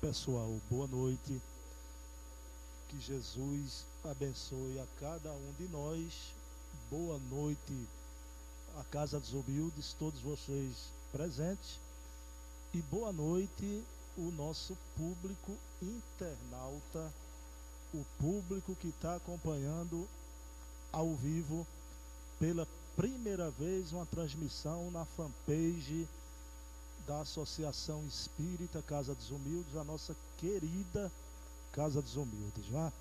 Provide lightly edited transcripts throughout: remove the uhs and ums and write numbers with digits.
Pessoal, boa noite. Que Jesus abençoe a cada um de nós. Boa noite à Casa dos Humildes, todos vocês presentes. E boa noite o nosso público internauta, o público que está acompanhando ao vivo pela primeira vez uma transmissão na fanpage da Associação Espírita Casa dos Humildes, a nossa querida Casa dos Humildes, não é?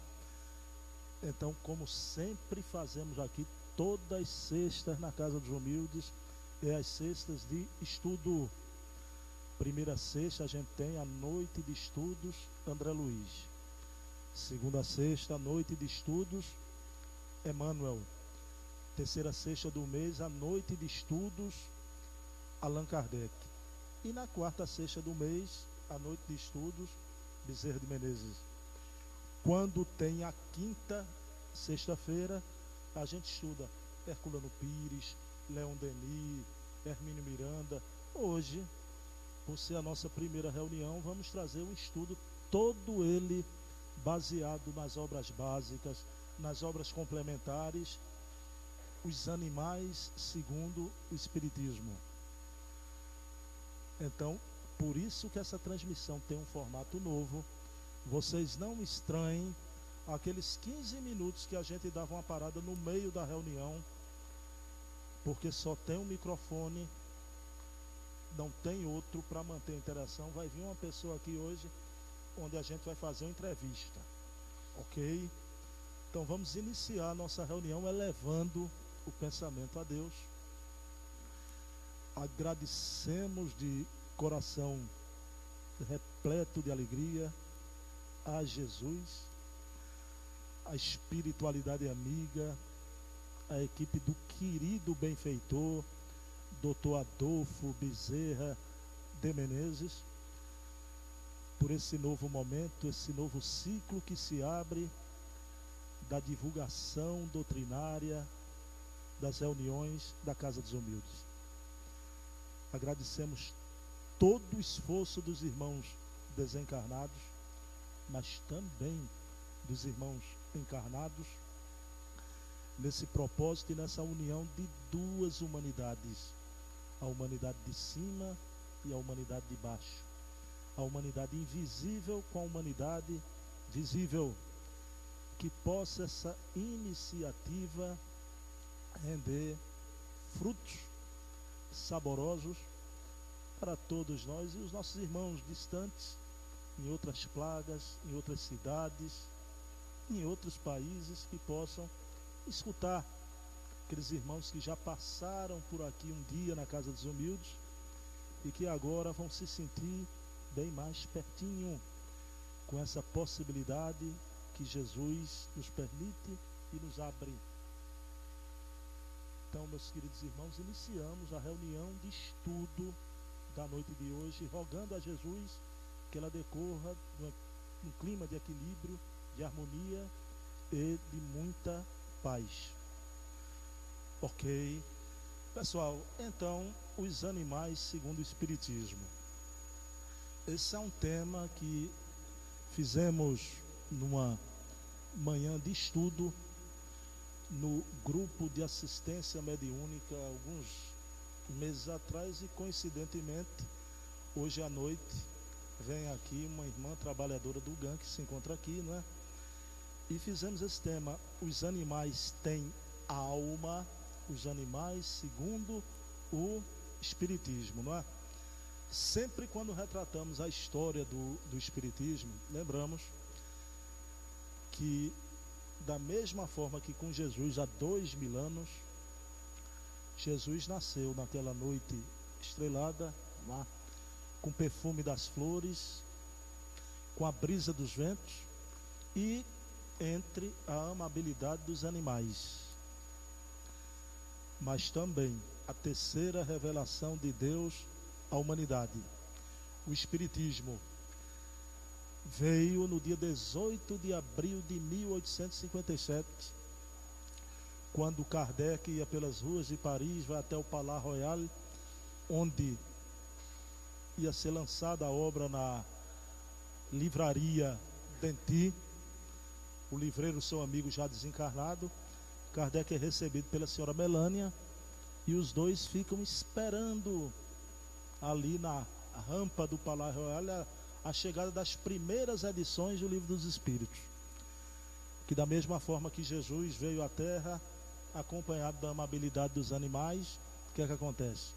Então, como sempre fazemos aqui todas as sextas na Casa dos Humildes, é as sextas de estudo. Primeira sexta a gente tem a noite de estudos André Luiz. Segunda sexta, a noite de estudos Emmanuel. Terceira sexta do mês, a noite de estudos Allan Kardec. E na quarta sexta do mês, a noite de estudos Bezerra de Menezes. Quando tem a quinta sexta-feira, a gente estuda Herculano Pires, Leon Denis, Hermínio Miranda. Hoje, por ser a nossa primeira reunião, vamos trazer um estudo todo ele baseado nas obras básicas, nas obras complementares, os animais segundo o Espiritismo. Então, por isso que essa transmissão tem um formato novo. Vocês não estranhem aqueles 15 minutos que a gente dava uma parada no meio da reunião, porque só tem um microfone, não tem outro para manter a interação. Vai vir uma pessoa aqui hoje, onde a gente vai fazer uma entrevista, ok? Então vamos iniciar a nossa reunião elevando o pensamento a Deus. Agradecemos de coração repleto de alegria a Jesus, a espiritualidade amiga, a equipe do querido benfeitor Dr. Adolfo Bezerra de Menezes, por esse novo momento, esse novo ciclo que se abre da divulgação doutrinária das reuniões da Casa dos Humildes. Agradecemos todo o esforço dos irmãos desencarnados, mas também dos irmãos encarnados, nesse propósito e nessa união de duas humanidades, a humanidade de cima e a humanidade de baixo, a humanidade invisível com a humanidade visível, que possa essa iniciativa render frutos saborosos para todos nós e os nossos irmãos distantes, em outras plagas, em outras cidades, em outros países, que possam escutar aqueles irmãos que já passaram por aqui um dia na Casa dos Humildes e que agora vão se sentir bem mais pertinho com essa possibilidade que Jesus nos permite e nos abre. Então, meus queridos irmãos, iniciamos a reunião de estudo da noite de hoje, rogando a Jesus que ela decorra num clima de equilíbrio, de harmonia e de muita paz. Ok? Pessoal, então, os animais segundo o Espiritismo. Esse é um tema que fizemos numa manhã de estudo no grupo de assistência mediúnica alguns meses atrás, e coincidentemente hoje à noite vem aqui uma irmã trabalhadora do GAN que se encontra aqui, não é? E fizemos esse tema: os animais têm alma, os animais segundo o Espiritismo, não é? Sempre quando retratamos a história do Espiritismo, lembramos que da mesma forma que com Jesus há 2000 anos, Jesus nasceu naquela noite estrelada, lá, com o perfume das flores, com a brisa dos ventos e entre a amabilidade dos animais. Mas também a terceira revelação de Deus à humanidade, o Espiritismo, veio no dia 18 de abril de 1857, quando Kardec ia pelas ruas de Paris, vai até o Palais Royal, onde ia ser lançada a obra Livraria Denti, o livreiro, seu amigo já desencarnado. Kardec é recebido pela senhora Melânia e os dois ficam esperando ali na rampa do Palácio Royal a chegada das primeiras edições do Livro dos Espíritos, que da mesma forma que Jesus veio à Terra acompanhado da amabilidade dos animais, o que é que acontece?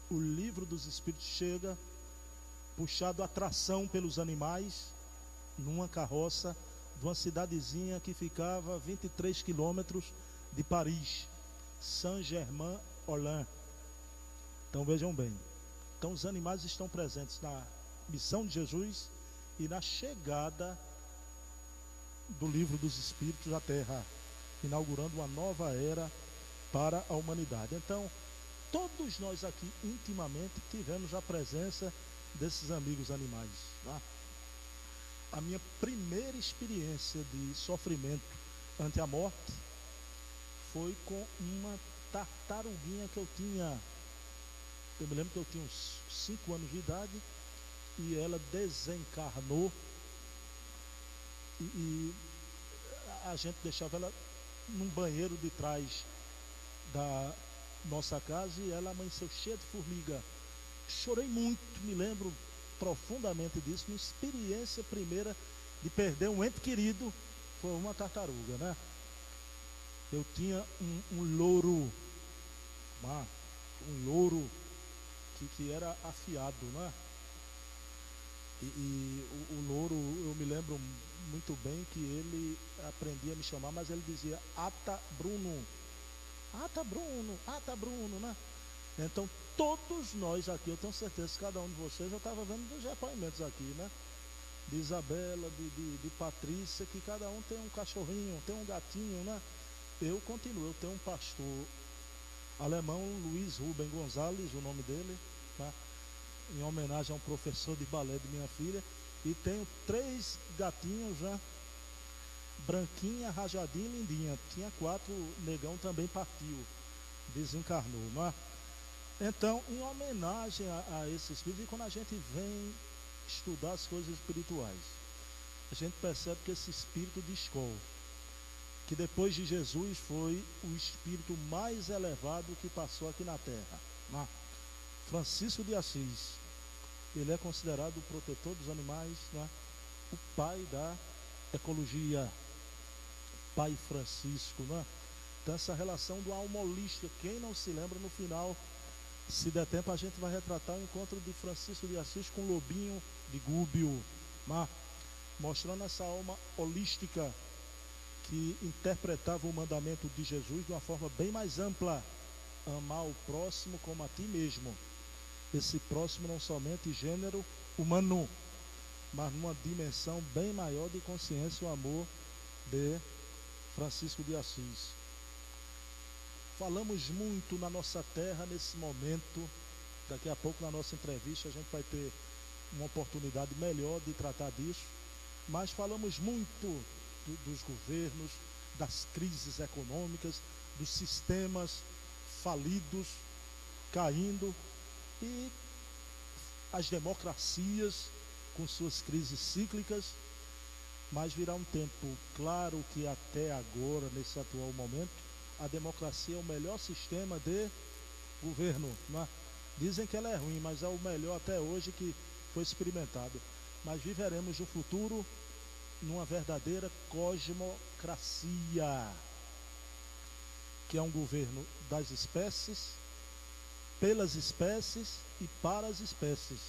O Livro dos Espíritos chega puxado a tração pelos animais numa carroça de uma cidadezinha que ficava a 23 quilômetros de Paris, Saint-Germain-en-Laye. Então vejam bem, então os animais estão presentes na missão de Jesus e na chegada do Livro dos Espíritos à Terra, inaugurando uma nova era para a humanidade. Então todos nós aqui intimamente tivemos a presença desses amigos animais, tá? A minha primeira experiência de sofrimento ante a morte foi com uma tartaruguinha que eu tinha. Eu me lembro que eu tinha uns 5 anos de idade e ela desencarnou e a gente deixava ela num banheiro de trás da nossa casa e ela amanheceu cheia de formiga. Chorei muito, me lembro profundamente disso. Minha experiência primeira de perder um ente querido foi uma tartaruga, né? Eu tinha um louro, um louro que era afiado, né? E o louro, eu me lembro muito bem que ele aprendia a me chamar, mas ele dizia Ata Bruno, Ata Bruno, Ata Bruno, né? Então todos nós aqui, eu tenho certeza que cada um de vocês, eu estava vendo dos depoimentos aqui, né? De Isabela, de Patrícia, que cada um tem um cachorrinho, tem um gatinho, né? Eu continuo, eu tenho um pastor alemão, Luiz Rubem Gonzalez, o nome dele, tá? Em homenagem a um professor de balé de minha filha, e tenho 3 gatinhos já, branquinha, rajadinha e lindinha. Tinha 4, negão também partiu, desencarnou, né? Então, em homenagem a esse espírito, e quando a gente vem estudar as coisas espirituais, a gente percebe que esse espírito de escola, que depois de Jesus foi o espírito mais elevado que passou aqui na Terra, né? Francisco de Assis, ele é considerado o protetor dos animais, né? O pai da ecologia, pai Francisco, né? Então essa relação do alma holística, quem não se lembra, no final, se der tempo, a gente vai retratar o encontro de Francisco de Assis com Lobinho de Gúbio, né? Mostrando essa alma holística que interpretava o mandamento de Jesus de uma forma bem mais ampla: amar o próximo como a ti mesmo. Esse próximo não somente gênero humano, mas numa dimensão bem maior de consciência, o amor de Francisco de Assis. Falamos muito na nossa terra nesse momento. Daqui a pouco, na nossa entrevista, a gente vai ter uma oportunidade melhor de tratar disso. Mas falamos muito dos governos, das crises econômicas, dos sistemas falidos, caindo, e as democracias com suas crises cíclicas. Mas virá um tempo, claro que até agora, nesse atual momento, a democracia é o melhor sistema de governo, né? Dizem que ela é ruim, mas é o melhor até hoje que foi experimentado. Mas viveremos no futuro numa verdadeira cosmocracia, que é um governo das espécies, pelas espécies e para as espécies.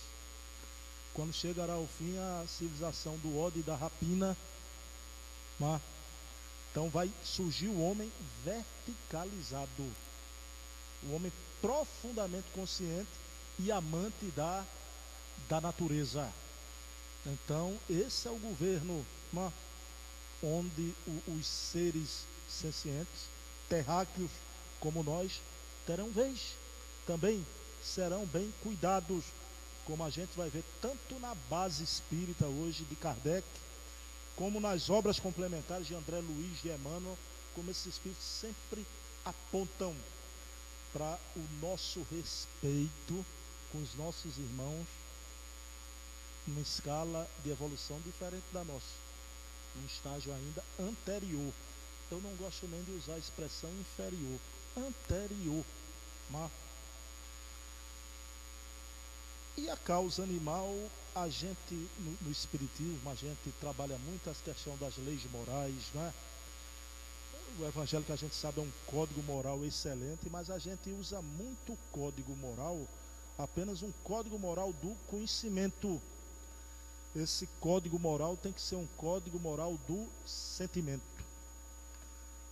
Quando chegará ao fim a civilização do ódio e da rapina, né? Então vai surgir o homem verticalizado, o homem profundamente consciente e amante da natureza. Então esse é o governo, né? Onde os seres sencientes, terráqueos como nós, terão vez, também serão bem cuidados, como a gente vai ver tanto na base espírita hoje de Kardec, como nas obras complementares de André Luiz, de Emmanuel, como esses espíritos sempre apontam para o nosso respeito com os nossos irmãos numa escala de evolução diferente da nossa, num estágio ainda anterior. Eu não gosto nem de usar a expressão inferior, anterior. Mas... E a causa animal, a gente, no Espiritismo, a gente trabalha muito a questão das leis morais, né? O evangelho, que a gente sabe, é um código moral excelente, mas a gente usa muito o código moral, apenas um código moral do conhecimento. Esse código moral tem que ser um código moral do sentimento.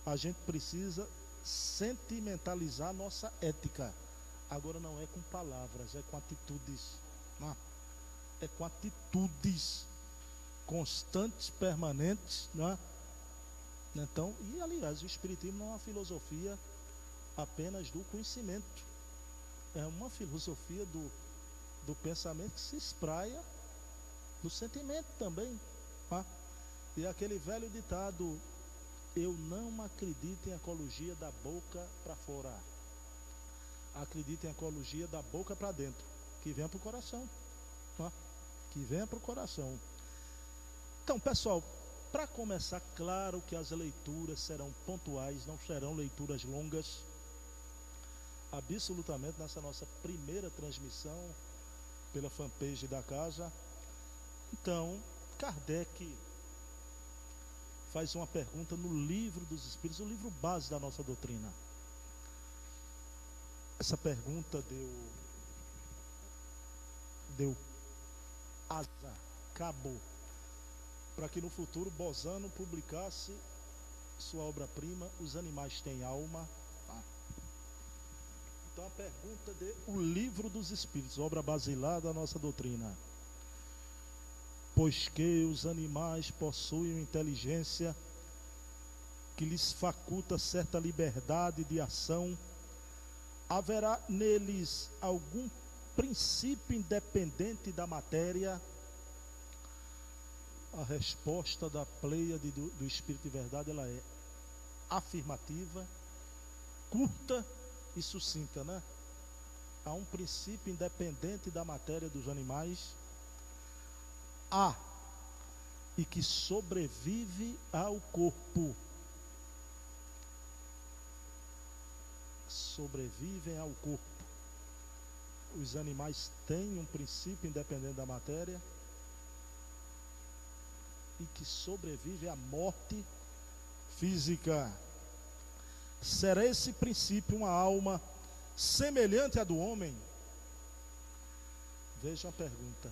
A gente precisa sentimentalizar nossa ética. Agora não é com palavras, é com atitudes. Não? É com atitudes constantes, permanentes, não é? Então, e aliás, o Espiritismo não é uma filosofia apenas do conhecimento. É uma filosofia do pensamento que se espraia no sentimento também. Tá? E aquele velho ditado: eu não acredito em ecologia da boca para fora. Acredito em ecologia da boca para dentro, que vem para o coração. Tá? Que vem para o coração. Então, pessoal, para começar, claro que as leituras serão pontuais, não serão leituras longas. Absolutamente, nessa nossa primeira transmissão pela fanpage da casa. Então, Kardec faz uma pergunta no Livro dos Espíritos, o livro base da nossa doutrina. Essa pergunta deu asa, cabo, para que no futuro Bozano publicasse sua obra-prima, Os Animais Têm Alma. Então a pergunta o Livro dos Espíritos, obra basilar da nossa doutrina. Pois que os animais possuem inteligência que lhes faculta certa liberdade de ação, haverá neles algum princípio independente da matéria? A resposta da Pleiade do Espírito de Verdade, ela é afirmativa, curta e sucinta, né? Há um princípio independente da matéria dos animais, e que sobrevive ao corpo. Sobrevivem ao corpo. Os animais têm um princípio independente da matéria e que sobrevive à morte física. Será esse princípio uma alma semelhante à do homem? Veja a pergunta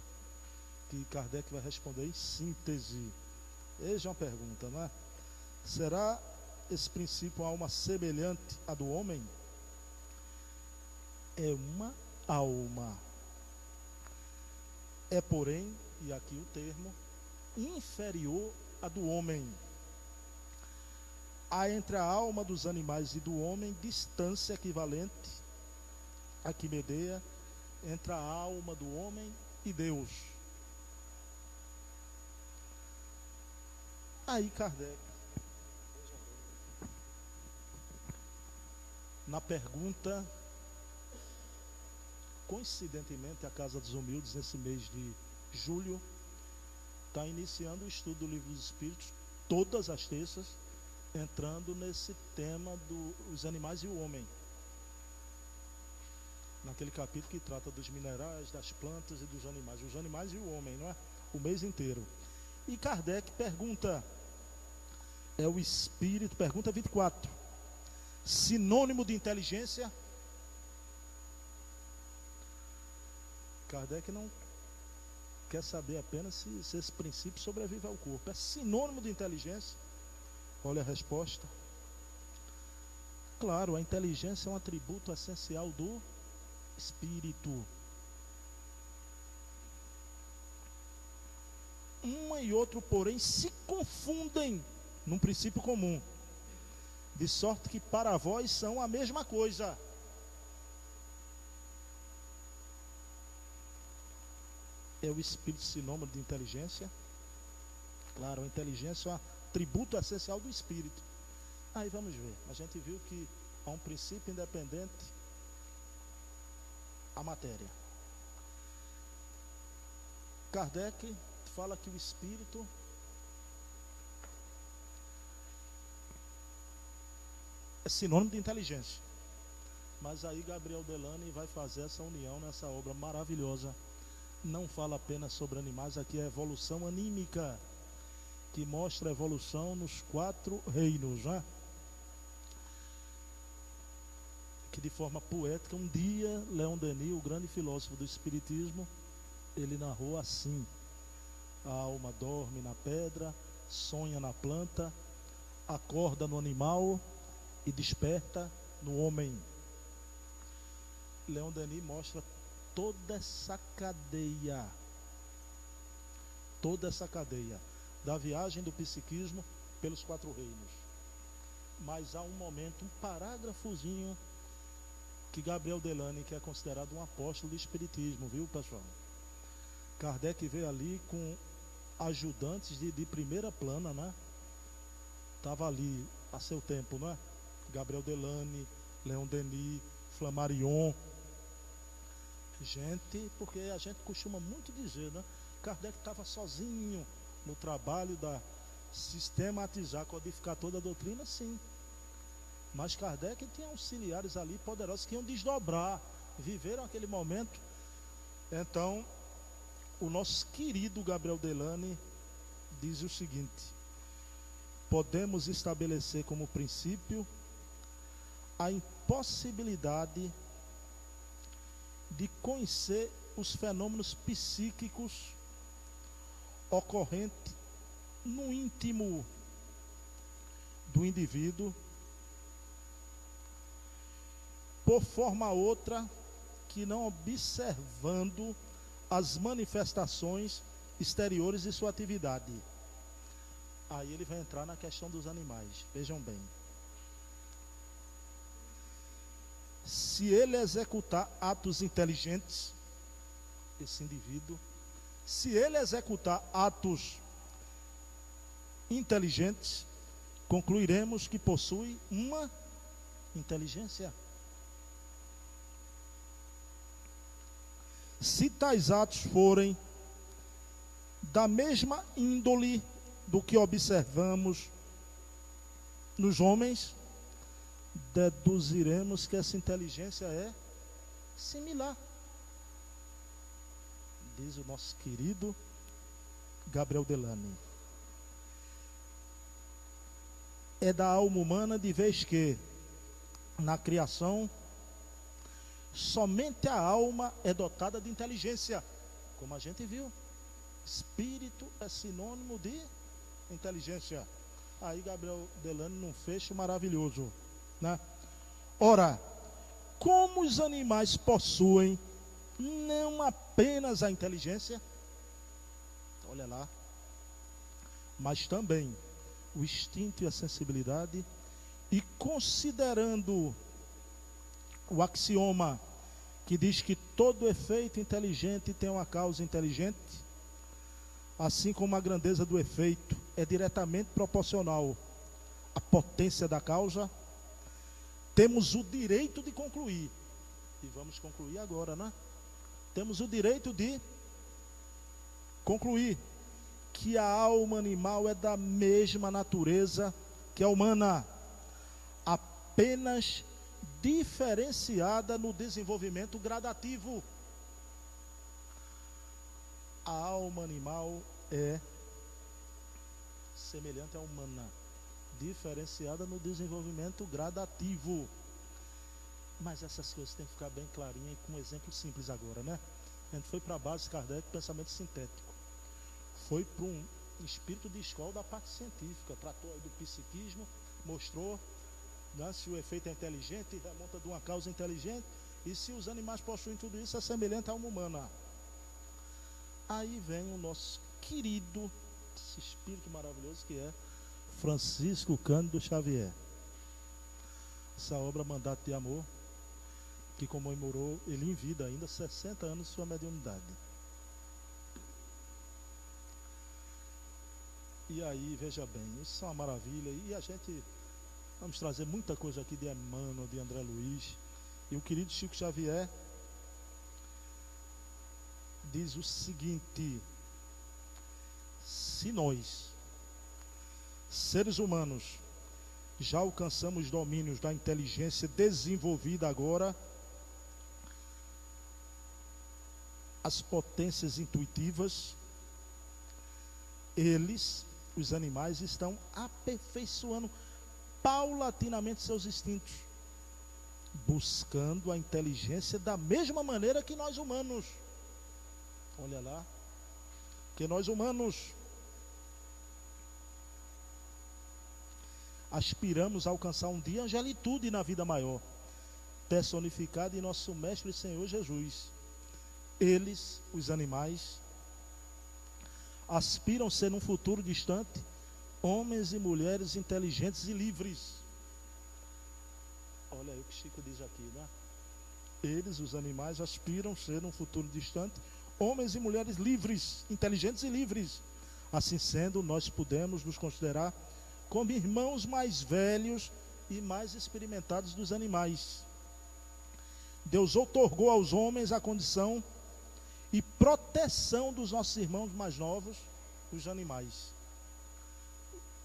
que Kardec vai responder em síntese. Veja uma pergunta, não é? Será esse princípio uma alma semelhante à do homem? É uma alma. É, porém, e aqui o termo, inferior à do homem. Há entre a alma dos animais e do homem distância equivalente a que medeia entre a alma do homem e Deus. Aí Kardec, na pergunta, coincidentemente a Casa dos Humildes, nesse mês de julho, está iniciando o estudo do Livro dos Espíritos, todas as terças, entrando nesse tema dos animais e o homem. Naquele capítulo que trata dos minerais, das plantas e dos animais. Os animais e o homem, não é? O mês inteiro. E Kardec pergunta, é o espírito, pergunta 24. Sinônimo de inteligência? Kardec não quer saber apenas se esse princípio sobrevive ao corpo. É sinônimo de inteligência? Olha a resposta. Claro, a inteligência é um atributo essencial do espírito. Um e outro, porém, se confundem num princípio comum, de sorte que para vós são a mesma coisa. É o espírito sinônimo de inteligência? Claro, a inteligência é um atributo essencial do espírito. Aí vamos ver, a gente viu que há um princípio independente à matéria. Kardec fala que o espírito é sinônimo de inteligência. Mas aí Gabriel Delany vai fazer essa união nessa obra maravilhosa. Não fala apenas sobre animais, aqui é evolução anímica, que mostra a evolução nos 4 reinos, né? Que de forma poética, um dia, Leon Denis, o grande filósofo do espiritismo, ele narrou assim: a alma dorme na pedra, sonha na planta, acorda no animal e desperta no homem. Leon Denis mostra toda essa cadeia da viagem do psiquismo pelos 4 reinos. Mas há um momento, um parágrafozinho, que Gabriel Delany, que é considerado um apóstolo do espiritismo, viu, pessoal? Kardec veio ali com ajudantes de primeira plana, né? Estava ali a seu tempo, né? Gabriel Delany, Leon Denis, Flammarion. Gente, porque a gente costuma muito dizer, né? Kardec estava sozinho no trabalho da sistematizar, codificar toda a doutrina, sim. Mas Kardec tinha auxiliares ali poderosos que iam desdobrar, viveram aquele momento. Então, o nosso querido Gabriel Delany diz o seguinte: podemos estabelecer como princípio a impossibilidade de conhecer os fenômenos psíquicos ocorrentes no íntimo do indivíduo, por forma outra que não observando as manifestações exteriores de sua atividade. Aí ele vai entrar na questão dos animais. Vejam bem. Se ele executar atos inteligentes, esse indivíduo, se ele executar atos inteligentes, concluiremos que possui uma inteligência. Se tais atos forem da mesma índole do que observamos nos homens, deduziremos que essa inteligência é similar. Diz o nosso querido Gabriel Delany. É da alma humana, de vez que na criação somente a alma é dotada de inteligência, como a gente viu. Espírito é sinônimo de inteligência. Aí Gabriel Delany num fecho maravilhoso, né? Ora, como os animais possuem não apenas a inteligência, olha lá, mas também o instinto e a sensibilidade, e considerando o axioma que diz que todo efeito inteligente tem uma causa inteligente, assim como a grandeza do efeito é diretamente proporcional à potência da causa, temos o direito de concluir, e vamos concluir agora, né? Temos o direito de concluir que a alma animal é da mesma natureza que a humana, apenas diferenciada no desenvolvimento gradativo. A alma animal é semelhante à humana, diferenciada no desenvolvimento gradativo. Mas essas coisas têm que ficar bem clarinhas e com um exemplo simples agora, né? A gente foi para a base Kardec, pensamento sintético. Foi para um espírito de escola da parte científica, tratou do psiquismo, mostrou, né, se o efeito é inteligente, remonta de uma causa inteligente, e se os animais possuem tudo isso, é semelhante à alma humana. Aí vem o nosso querido, esse espírito maravilhoso que é Francisco Cândido Xavier. Essa obra Mandato de Amor, que comemorou ele em vida ainda 60 anos de sua mediunidade. E aí, veja bem, isso é uma maravilha. E a gente vamos trazer muita coisa aqui de Emmanuel, de André Luiz. E o querido Chico Xavier diz o seguinte: Se nós, seres humanos, já alcançamos domínios da inteligência desenvolvida agora, as potências intuitivas, eles, os animais, estão aperfeiçoando paulatinamente seus instintos, buscando a inteligência da mesma maneira que nós humanos. Olha lá, que nós humanos aspiramos a alcançar um dia a angelitude na vida maior, personificada em nosso Mestre e Senhor Jesus. Eles, os animais, aspiram ser num futuro distante homens e mulheres inteligentes e livres. Olha aí o que Chico diz aqui, né? Eles, os animais, aspiram ser num futuro distante homens e mulheres livres, inteligentes e livres. Assim sendo, nós podemos nos considerar como irmãos mais velhos e mais experimentados dos animais. Deus outorgou aos homens a condição e proteção dos nossos irmãos mais novos, os animais.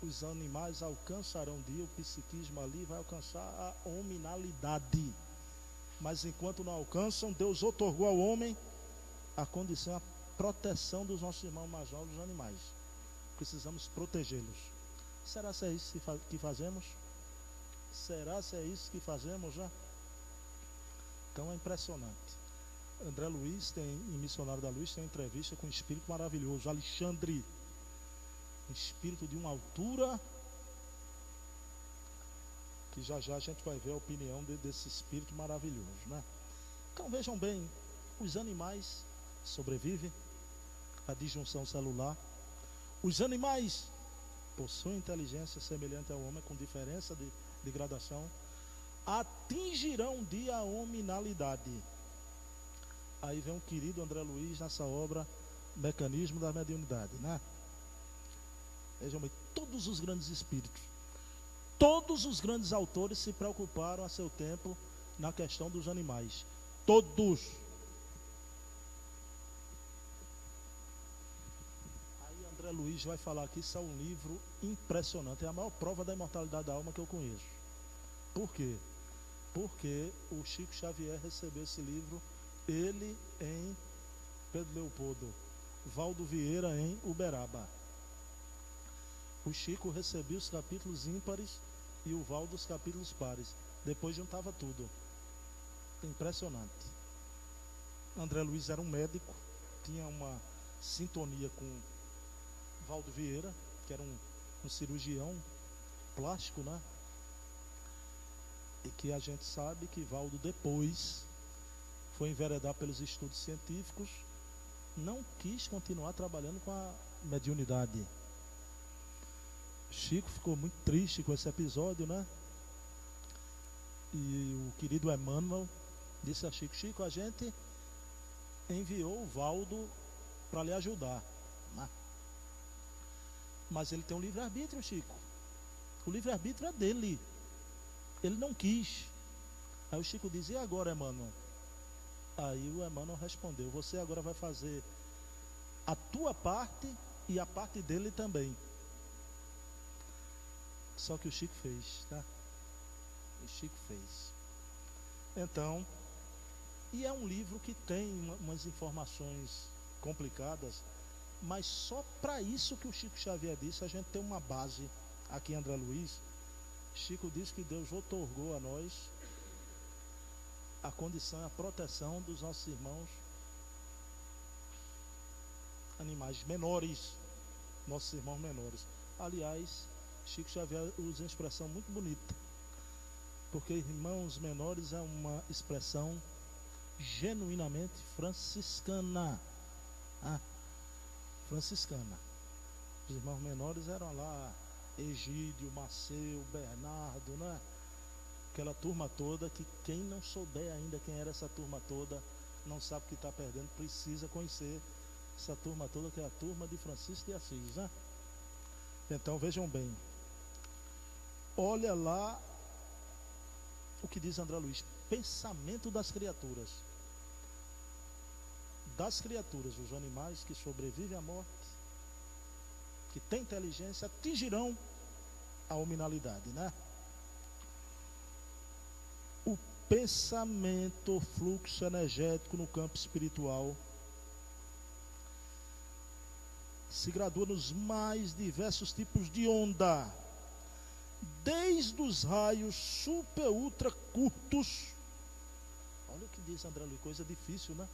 Os animais alcançarão um dia, o psiquismo ali vai alcançar a hominalidade. Mas enquanto não alcançam, Deus outorgou ao homem a condição, a proteção dos nossos irmãos mais novos, os animais. Precisamos protegê-los. Será que é isso que fazemos? Será que é isso que fazemos já? Então é impressionante. André Luiz em Missionário da Luz, tem uma entrevista com um espírito maravilhoso, Alexandre. Um espírito de uma altura que já a gente vai ver a opinião desse espírito maravilhoso, né? Então vejam bem, os animais sobrevivem à disjunção celular. Os animais possuem inteligência semelhante ao homem, com diferença de gradação, atingirão um dia a hominalidade. Aí vem o querido André Luiz nessa obra Mecanismo da Mediunidade, né? Vejam bem, todos os grandes espíritos, todos os grandes autores se preocuparam a seu tempo na questão dos animais. Todos. Aí André Luiz vai falar aqui, isso é um livro impressionante, é a maior prova da imortalidade da alma que eu conheço. Por quê? Porque o Chico Xavier recebeu esse livro, ele em Pedro Leopoldo, Valdo Vieira em Uberaba. O Chico recebia os capítulos ímpares e o Valdo os capítulos pares. Depois juntava tudo. Impressionante. André Luiz era um médico, tinha uma sintonia com Valdo Vieira, que era um cirurgião plástico, né? E que a gente sabe que Valdo depois foi enveredar pelos estudos científicos, não quis continuar trabalhando com a mediunidade. Chico ficou muito triste com esse episódio, né? E o querido Emmanuel disse a Chico: Chico, a gente enviou o Valdo para lhe ajudar, né? Mas ele tem um livre-arbítrio, Chico. O livre-arbítrio é dele. Ele não quis. Aí o Chico disse: e agora, Emmanuel? Aí o Emmanuel respondeu: você agora vai fazer a tua parte e a parte dele também. Só que o Chico fez, tá? O Chico fez. Então, e é um livro que tem umas informações complicadas, mas só para isso que o Chico Xavier disse, a gente tem uma base aqui em André Luiz. Chico diz que Deus outorgou a nós a condição, a proteção dos nossos irmãos animais menores, nossos irmãos menores. Aliás, Chico Xavier usa uma expressão muito bonita, porque irmãos menores é uma expressão genuinamente franciscana. Franciscana. Os irmãos menores eram lá Egídio, Maceu, Bernardo, né? Aquela turma toda que quem não souber ainda quem era essa turma toda, não sabe o que está perdendo, precisa conhecer essa turma toda, que é a turma de Francisco de Assis, né? Então vejam bem, olha lá o que diz André Luiz: pensamento das criaturas. Das criaturas, os animais que sobrevivem à morte, que têm inteligência atingirão a hominalidade, né? O pensamento, o fluxo energético no campo espiritual se gradua nos mais diversos tipos de onda, desde os raios super ultra curtos. Olha o que diz André Luiz, coisa difícil, né?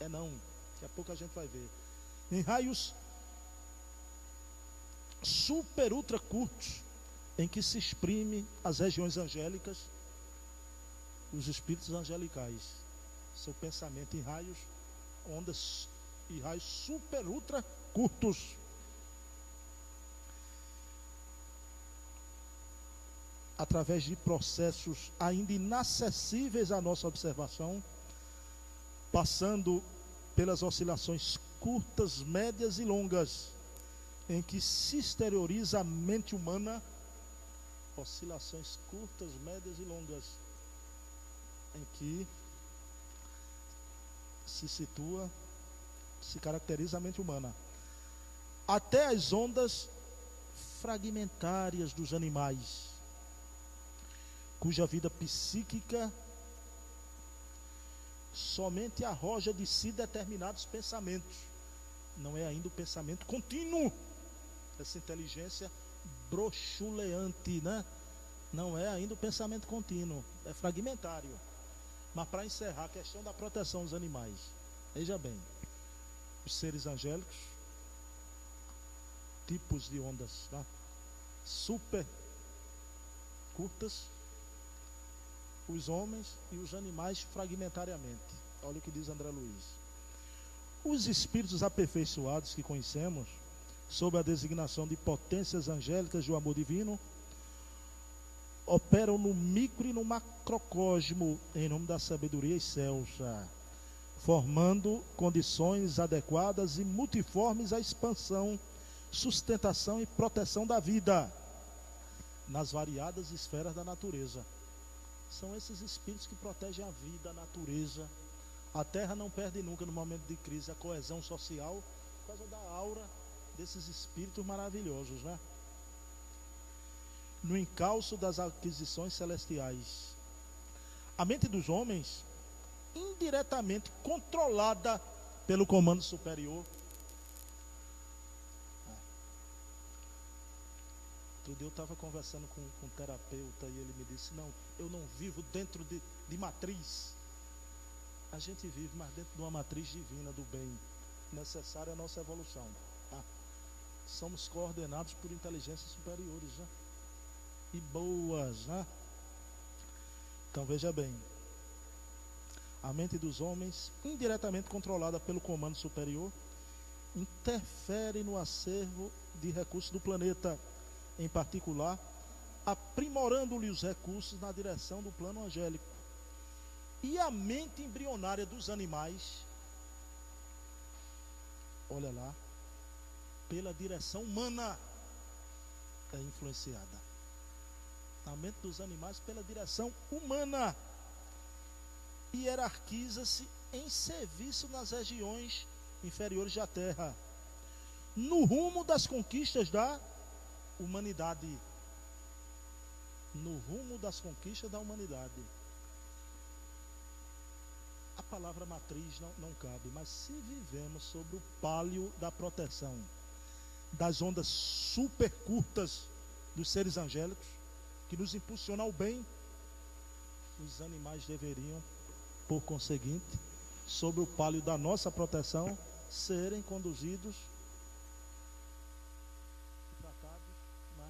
É não, daqui a pouco a gente vai ver. Em raios super ultra curtos, em que se exprime as regiões angélicas, os espíritos angelicais. Seu pensamento em raios, ondas e raios super ultra curtos. Através de processos ainda inacessíveis à nossa observação, passando pelas oscilações curtas, médias e longas, em que se exterioriza a mente humana, oscilações curtas, médias e longas, em que se situa, se caracteriza a mente humana, até as ondas fragmentárias dos animais, cuja vida psíquica somente arroja de si determinados pensamentos. Não é ainda o pensamento contínuo, essa inteligência brochuleante, né? Não é ainda o pensamento contínuo, é fragmentário. Mas para encerrar a questão da proteção dos animais, veja bem, os seres angélicos, tipos de ondas, tá? Super curtas, os homens e os animais fragmentariamente. Olha o que diz André Luiz. Os espíritos aperfeiçoados que conhecemos, sob a designação de potências angélicas do amor divino, operam no micro e no macrocosmo em nome da sabedoria excelsa, formando condições adequadas e multiformes à expansão, sustentação e proteção da vida nas variadas esferas da natureza. São esses espíritos que protegem a vida, a natureza. A Terra não perde nunca, no momento de crise, a coesão social, por causa da aura desses espíritos maravilhosos, né? No encalço das aquisições celestiais. A mente dos homens, indiretamente controlada pelo comando superior. Outro dia eu estava conversando com um terapeuta e ele me disse, não, eu não vivo dentro de matriz. A gente vive, mas dentro de uma matriz divina do bem, necessária à nossa evolução. Tá? Somos coordenados por inteligências superiores, né? E boas, né? Então veja bem, a mente dos homens, indiretamente controlada pelo comando superior, interfere no acervo de recursos do planeta, em particular, aprimorando-lhe os recursos na direção do plano angélico. E a mente embrionária dos animais, olha lá, pela direção humana, é influenciada. A mente dos animais pela direção humana. Hierarquiza-se em serviço nas regiões inferiores da Terra, no rumo das conquistas da humanidade. No rumo das conquistas da humanidade. A palavra matriz não cabe, mas se vivemos sobre o pálio da proteção das ondas super curtas dos seres angélicos, que nos impulsionam ao bem, os animais deveriam, por conseguinte, sob o pálio da nossa proteção, serem conduzidos e tratados, né,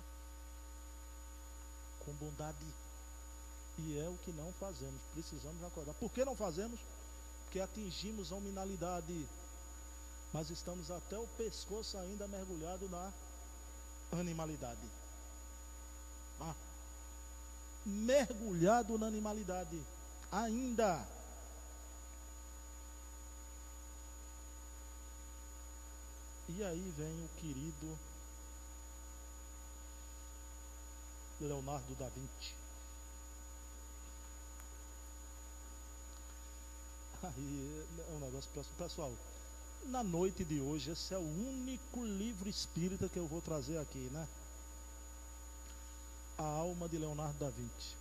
com bondade. E é o que não fazemos. Precisamos acordar. Por que não fazemos? Porque atingimos a hominalidade, mas estamos até o pescoço ainda mergulhado na animalidade. Mergulhado na animalidade ainda. E aí vem o querido Leonardo da Vinci. Aí é um negócio próximo. Pessoal, na noite de hoje, esse é o único livro espírita que eu vou trazer aqui, né? A Alma de Leonardo da Vinci.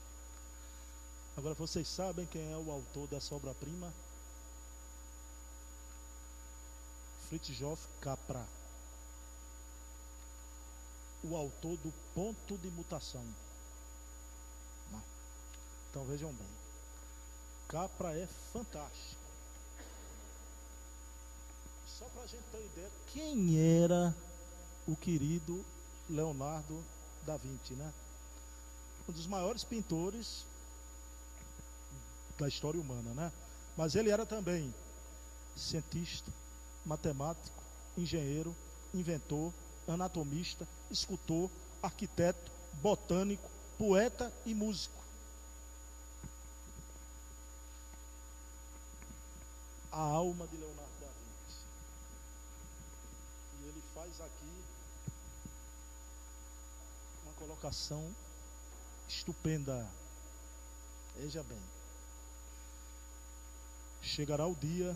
Agora, vocês sabem quem é o autor dessa obra-prima? Fritjof Capra, o autor do Ponto de Mutação. Então vejam bem, Capra é fantástico. Só para a gente ter ideia, quem era o querido Leonardo da Vinci, né? Um dos maiores pintores da história humana, né? Mas ele era também cientista, matemático, engenheiro, inventor, anatomista, escultor, arquiteto, botânico, poeta e músico. A alma de Leonardo da Vinci. E ele faz aqui uma colocação estupenda. Veja bem. Chegará o dia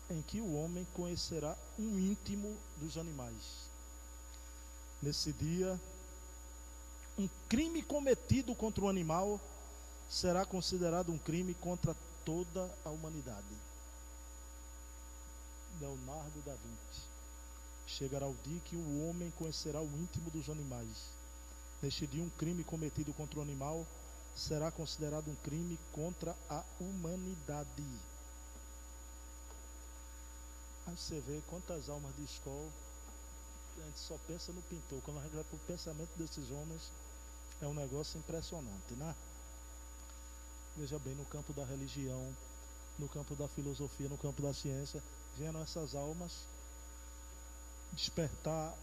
em que o homem conhecerá um íntimo dos animais. Nesse dia, um crime cometido contra o animal será considerado um crime contra toda a humanidade. Leonardo da Vinci. Chegará o dia que o homem conhecerá o íntimo dos animais. Neste dia, um crime cometido contra o animal será considerado um crime contra a humanidade. Aí você vê quantas almas de escola, a gente só pensa no pintor. Quando a gente vai para o pensamento desses homens, é um negócio impressionante, né? Veja bem, no campo da religião, no campo da filosofia, no campo da ciência, vendo essas almas despertar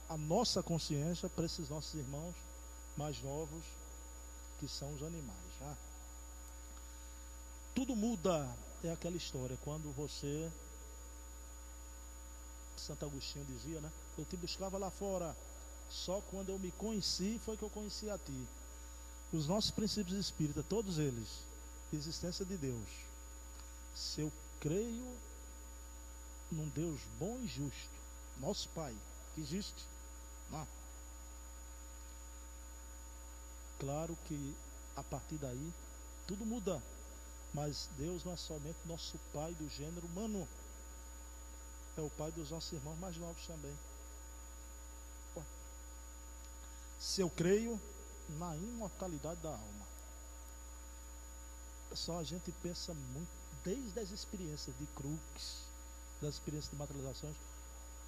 a nossa consciência para esses nossos irmãos mais novos, que são os animais, né? Tudo muda, é aquela história, quando você... Santo Agostinho dizia, né? Eu te buscava lá fora, só quando eu me conheci foi que eu conheci a ti. Os nossos princípios espíritas, todos eles, existência de Deus. Se eu creio num Deus bom e justo, nosso Pai, que existe, não. Claro que a partir daí tudo muda, mas Deus não é somente nosso Pai do gênero humano, é o Pai dos nossos irmãos mais novos também. Se eu creio na imortalidade da alma, só a gente pensa muito, desde as experiências de Crookes, das experiências de materializações,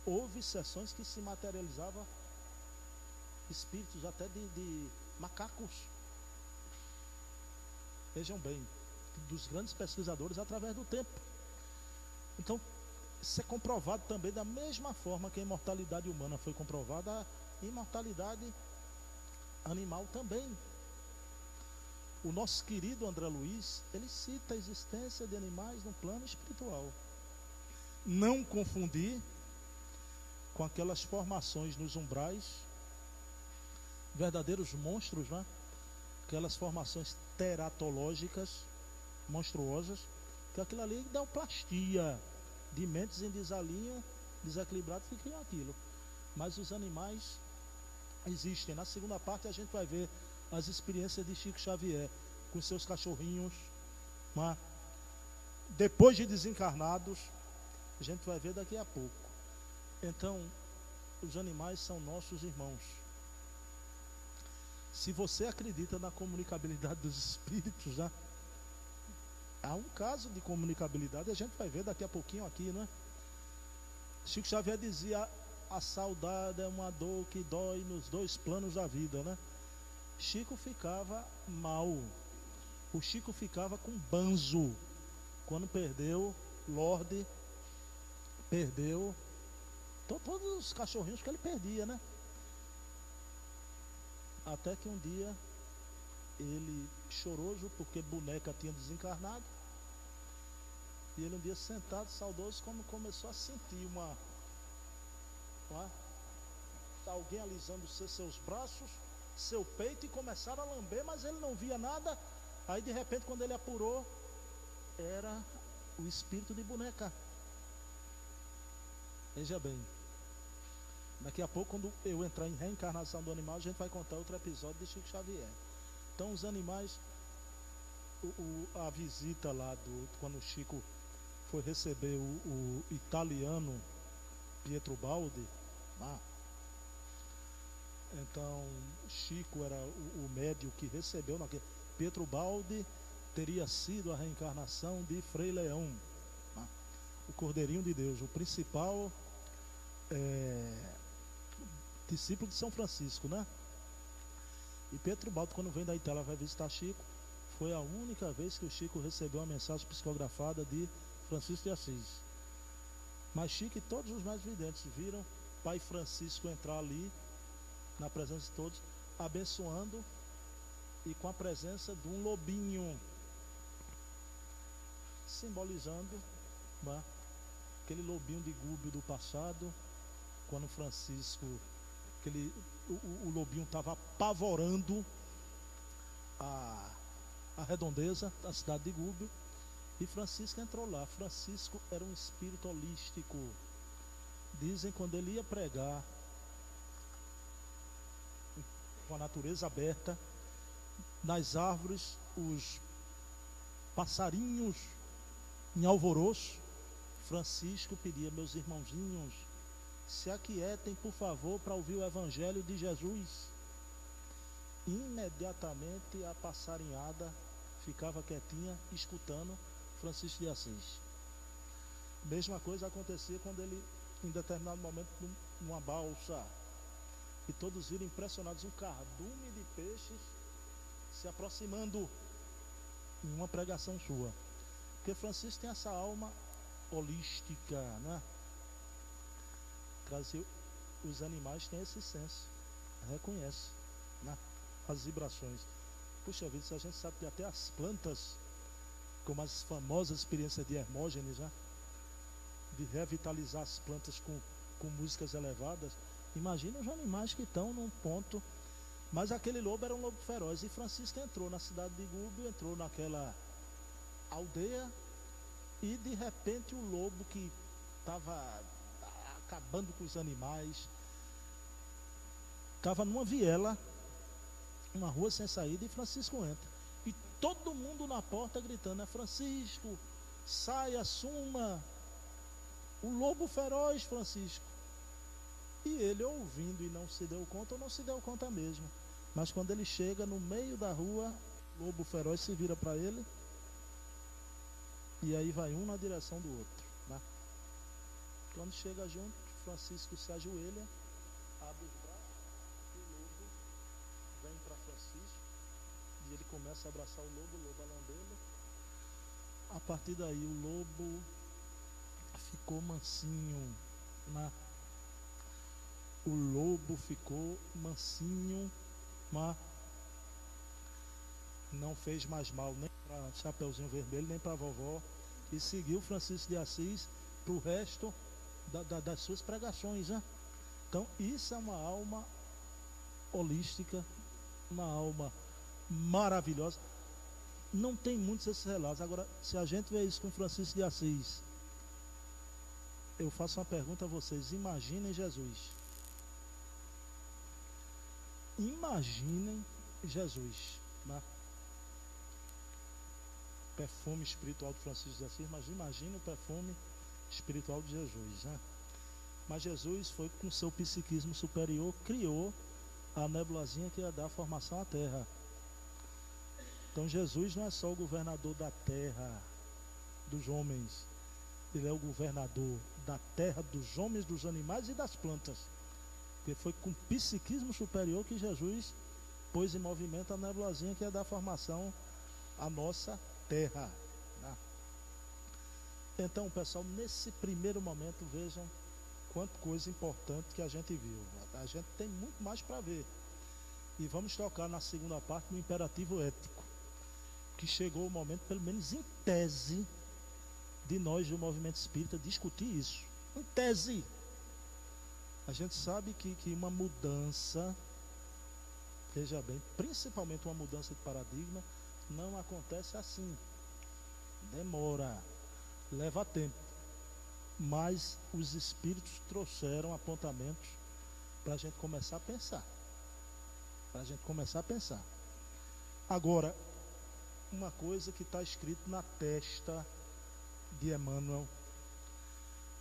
houve sessões que se materializavam espíritos até de macacos. Vejam bem, dos grandes pesquisadores através do tempo. Então, isso é comprovado também da mesma forma que a imortalidade humana foi comprovada, a imortalidade animal também. O nosso querido André Luiz, ele cita a existência de animais no plano espiritual. Não confundir com aquelas formações nos umbrais, verdadeiros monstros, né? Aquelas formações teratológicas monstruosas, que aquilo ali dá plastia de mentes em desalinho, desequilibrado, que criam aquilo. Mas os animais existem. Na segunda parte a gente vai ver as experiências de Chico Xavier com seus cachorrinhos, né? Depois de desencarnados, a gente vai ver daqui a pouco. Então, os animais são nossos irmãos. Se você acredita na comunicabilidade dos espíritos, né? Há um caso de comunicabilidade, a gente vai ver daqui a pouquinho aqui, né? Chico Xavier dizia: a saudade é uma dor que dói nos dois planos da vida, né? Chico ficava mal. O Chico ficava com banzo quando perdeu Lorde, perdeu todos os cachorrinhos que ele perdia, né? Até que um dia ele, choroso porque boneca tinha desencarnado, e ele um dia sentado, saudoso, como começou a sentir alguém alisando seus braços, seu peito, e começaram a lamber, mas ele não via nada. Aí de repente, quando ele apurou, era o espírito de boneca. Veja bem, daqui a pouco, quando eu entrar em reencarnação do animal, a gente vai contar outro episódio de Chico Xavier. Então, os animais, a visita lá, quando o Chico foi receber o italiano Pietro Baldi, lá, então Chico era o médium que recebeu naquele. Pietro Baldi teria sido a reencarnação de Frei Leão, né? O Cordeirinho de Deus, o principal discípulo de São Francisco, né? E Pietro Baldi, quando vem da Itália, vai visitar Chico. Foi a única vez que o Chico recebeu uma mensagem psicografada de Francisco de Assis. Mas Chico e todos os mais videntes viram Pai Francisco entrar ali, na presença de todos, abençoando e com a presença de um lobinho, simbolizando, né, aquele lobinho de Gúbio do passado, quando Francisco, o lobinho estava apavorando a redondeza da cidade de Gúbio, e Francisco entrou lá. Francisco era um espírito holístico. Dizem, quando ele ia pregar com a natureza aberta, nas árvores, os passarinhos em alvoroço, Francisco pedia: meus irmãozinhos, se aquietem, por favor, para ouvir o Evangelho de Jesus. Imediatamente a passarinhada ficava quietinha, escutando Francisco de Assis. Mesma coisa acontecia quando ele, em determinado momento, numa balsa, e todos viram impressionados um cardume de peixes se aproximando em uma pregação sua. Porque Francisco tem essa alma holística, né? Os animais têm esse senso, reconhece, né, as vibrações. Puxa vida, se a gente sabe que até as plantas, como as famosas experiências de Hermógenes, né, de revitalizar as plantas com músicas elevadas, imagina os animais que estão num ponto. Mas aquele lobo era um lobo feroz, e Francisco entrou na cidade de Gúbio, entrou naquela aldeia, e de repente o lobo, que estava acabando com os animais, estava numa viela, uma rua sem saída, e Francisco entra, e todo mundo na porta gritando: é Francisco, saia, suma, o lobo feroz, Francisco. E ele, ouvindo e não se deu conta, ou não se deu conta mesmo, mas quando ele chega no meio da rua, o lobo feroz se vira para ele, e aí vai um na direção do outro, né? Quando chega junto, Francisco se ajoelha, abre os braços, e o lobo vem para Francisco, e ele começa a abraçar o lobo a lambê-lo. A partir daí o lobo ficou mansinho, né? O lobo ficou mansinho, mas não fez mais mal nem para Chapeuzinho Vermelho, nem para a vovó, e seguiu Francisco de Assis para o resto das suas pregações, né? Então isso é uma alma holística, uma alma maravilhosa. Não tem muitos esses relatos. Agora, se a gente vê isso com Francisco de Assis, eu faço uma pergunta a vocês: imaginem Jesus. Imaginem Jesus, né? Perfume espiritual de Francisco de Assis, mas imagine o perfume espiritual de Jesus, né? Mas Jesus foi, com seu psiquismo superior, criou a nebulazinha que ia dar formação à terra. Então Jesus não é só o governador da terra, dos homens, ele é o governador da terra, dos homens, dos animais e das plantas. Porque foi com psiquismo superior que Jesus pôs em movimento a nebulazinha que ia dar formação à nossa terra, né? Então, pessoal, nesse primeiro momento, vejam quanta coisa importante que a gente viu. A gente tem muito mais para ver. E vamos tocar na segunda parte no imperativo ético, que chegou o momento, pelo menos em tese, de nós do movimento espírita discutir isso. Em tese. A gente sabe que uma mudança, veja bem, principalmente uma mudança de paradigma, não acontece assim. Demora, leva tempo. mas os espíritos trouxeram apontamentos para a gente começar a pensar. Agora, uma coisa que está escrito na testa de Emmanuel,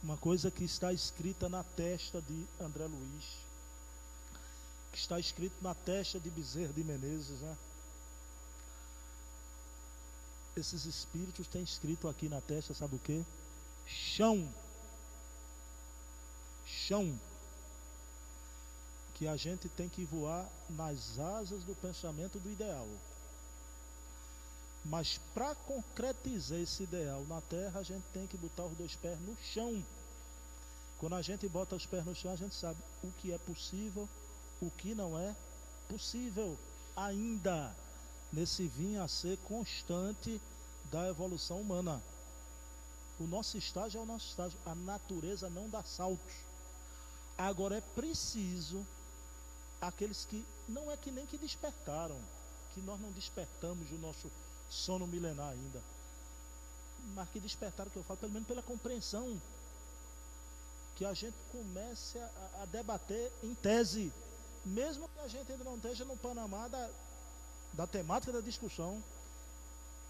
uma coisa que está escrita na testa de André Luiz, que está escrito na testa de Bezerra de Menezes, né? Esses espíritos têm escrito aqui na testa, sabe o quê? Chão. Que a gente tem que voar nas asas do pensamento do ideal. Mas para concretizar esse ideal na terra, a gente tem que botar os 2 pés no chão. Quando a gente bota os pés no chão, a gente sabe o que é possível, o que não é possível ainda nesse vir a ser constante da evolução humana. O nosso estágio é o nosso estágio. A natureza não dá saltos. Agora é preciso aqueles que não é que nem que despertaram, que nós não despertamos do nosso sono milenar ainda, mas que despertaram, que eu falo, pelo menos pela compreensão, que a gente comece a debater em tese, mesmo que a gente ainda não esteja no panorama da temática da discussão,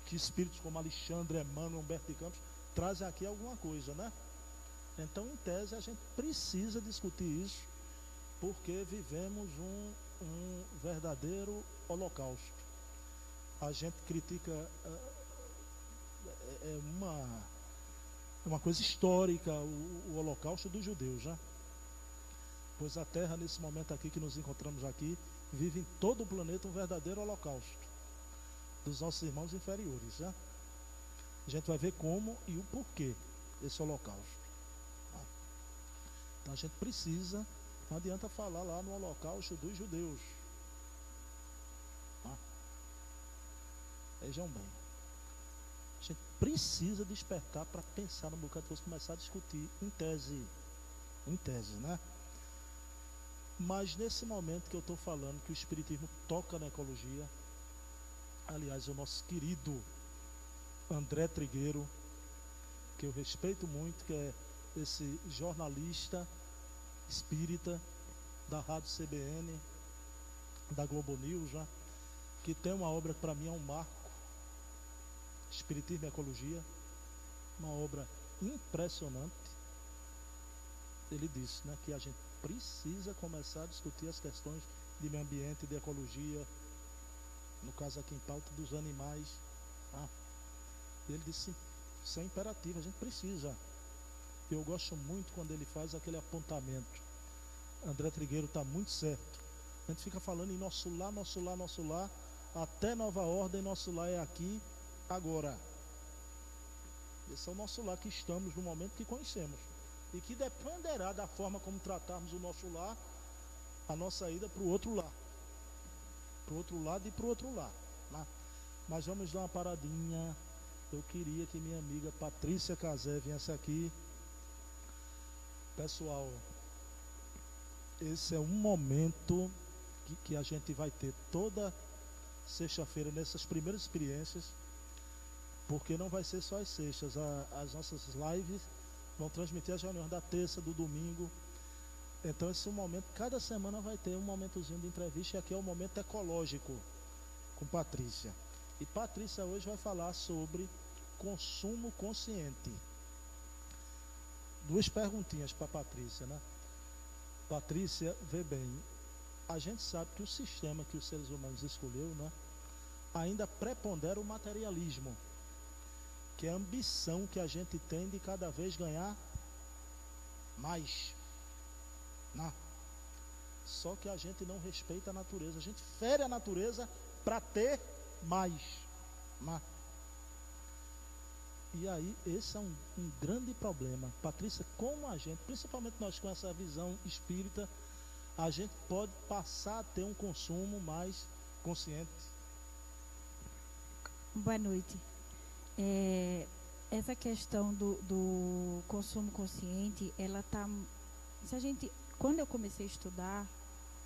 que espíritos como Alexandre, Emmanuel, Humberto de Campos trazem aqui alguma coisa, né? Então, em tese, a gente precisa discutir isso, porque vivemos um verdadeiro holocausto. A gente critica, uma coisa histórica, o holocausto dos judeus, né? Pois a Terra, nesse momento aqui que nos encontramos aqui, vive em todo o planeta um verdadeiro holocausto dos nossos irmãos inferiores, né? A gente vai ver como e o porquê desse holocausto. Então a gente precisa, não adianta falar lá no holocausto dos judeus. Vejam bem, a gente precisa despertar para pensar no bocado de coisa, começar a discutir em tese, né? Mas nesse momento que eu estou falando que o Espiritismo toca na ecologia, aliás, o nosso querido André Trigueiro, que eu respeito muito, que é esse jornalista espírita da Rádio CBN, da Globo News, né? Que tem uma obra que para mim é um marco, Espiritismo e Ecologia, uma obra impressionante. Ele disse, né, que a gente precisa começar a discutir as questões de meio ambiente, de ecologia, no caso aqui em pauta dos animais. Ele disse, isso é imperativo, a gente precisa. Eu gosto muito quando ele faz aquele apontamento. André Trigueiro está muito certo. A gente fica falando em nosso lar, até nova ordem, nosso lar é aqui, agora. Esse é o nosso lar que estamos no momento que conhecemos. E que dependerá da forma como tratarmos o nosso lar, a nossa ida para o outro lar. Para o outro lado e para o outro lar. Né? Mas vamos dar uma paradinha. Eu queria que minha amiga Patrícia Casé viesse aqui. Pessoal, esse é um momento que a gente vai ter toda sexta-feira nessas primeiras experiências, porque não vai ser só as sextas, as nossas lives vão transmitir as reuniões da terça, do domingo. Então esse é um momento, cada semana vai ter um momentozinho de entrevista, e aqui é o momento ecológico com Patrícia. E Patrícia hoje vai falar sobre consumo consciente. 2 perguntinhas para Patrícia, né? Patrícia, vê bem, a gente sabe que o sistema que os seres humanos escolheu, né, ainda prepondera o materialismo, que é a ambição que a gente tem de cada vez ganhar mais, né? Só que a gente não respeita a natureza, a gente fere a natureza para ter mais, né? E aí, esse é um grande problema. Patrícia, como a gente, principalmente nós com essa visão espírita, a gente pode passar a ter um consumo mais consciente? Boa noite. Essa questão do consumo consciente, ela está... Quando eu comecei a estudar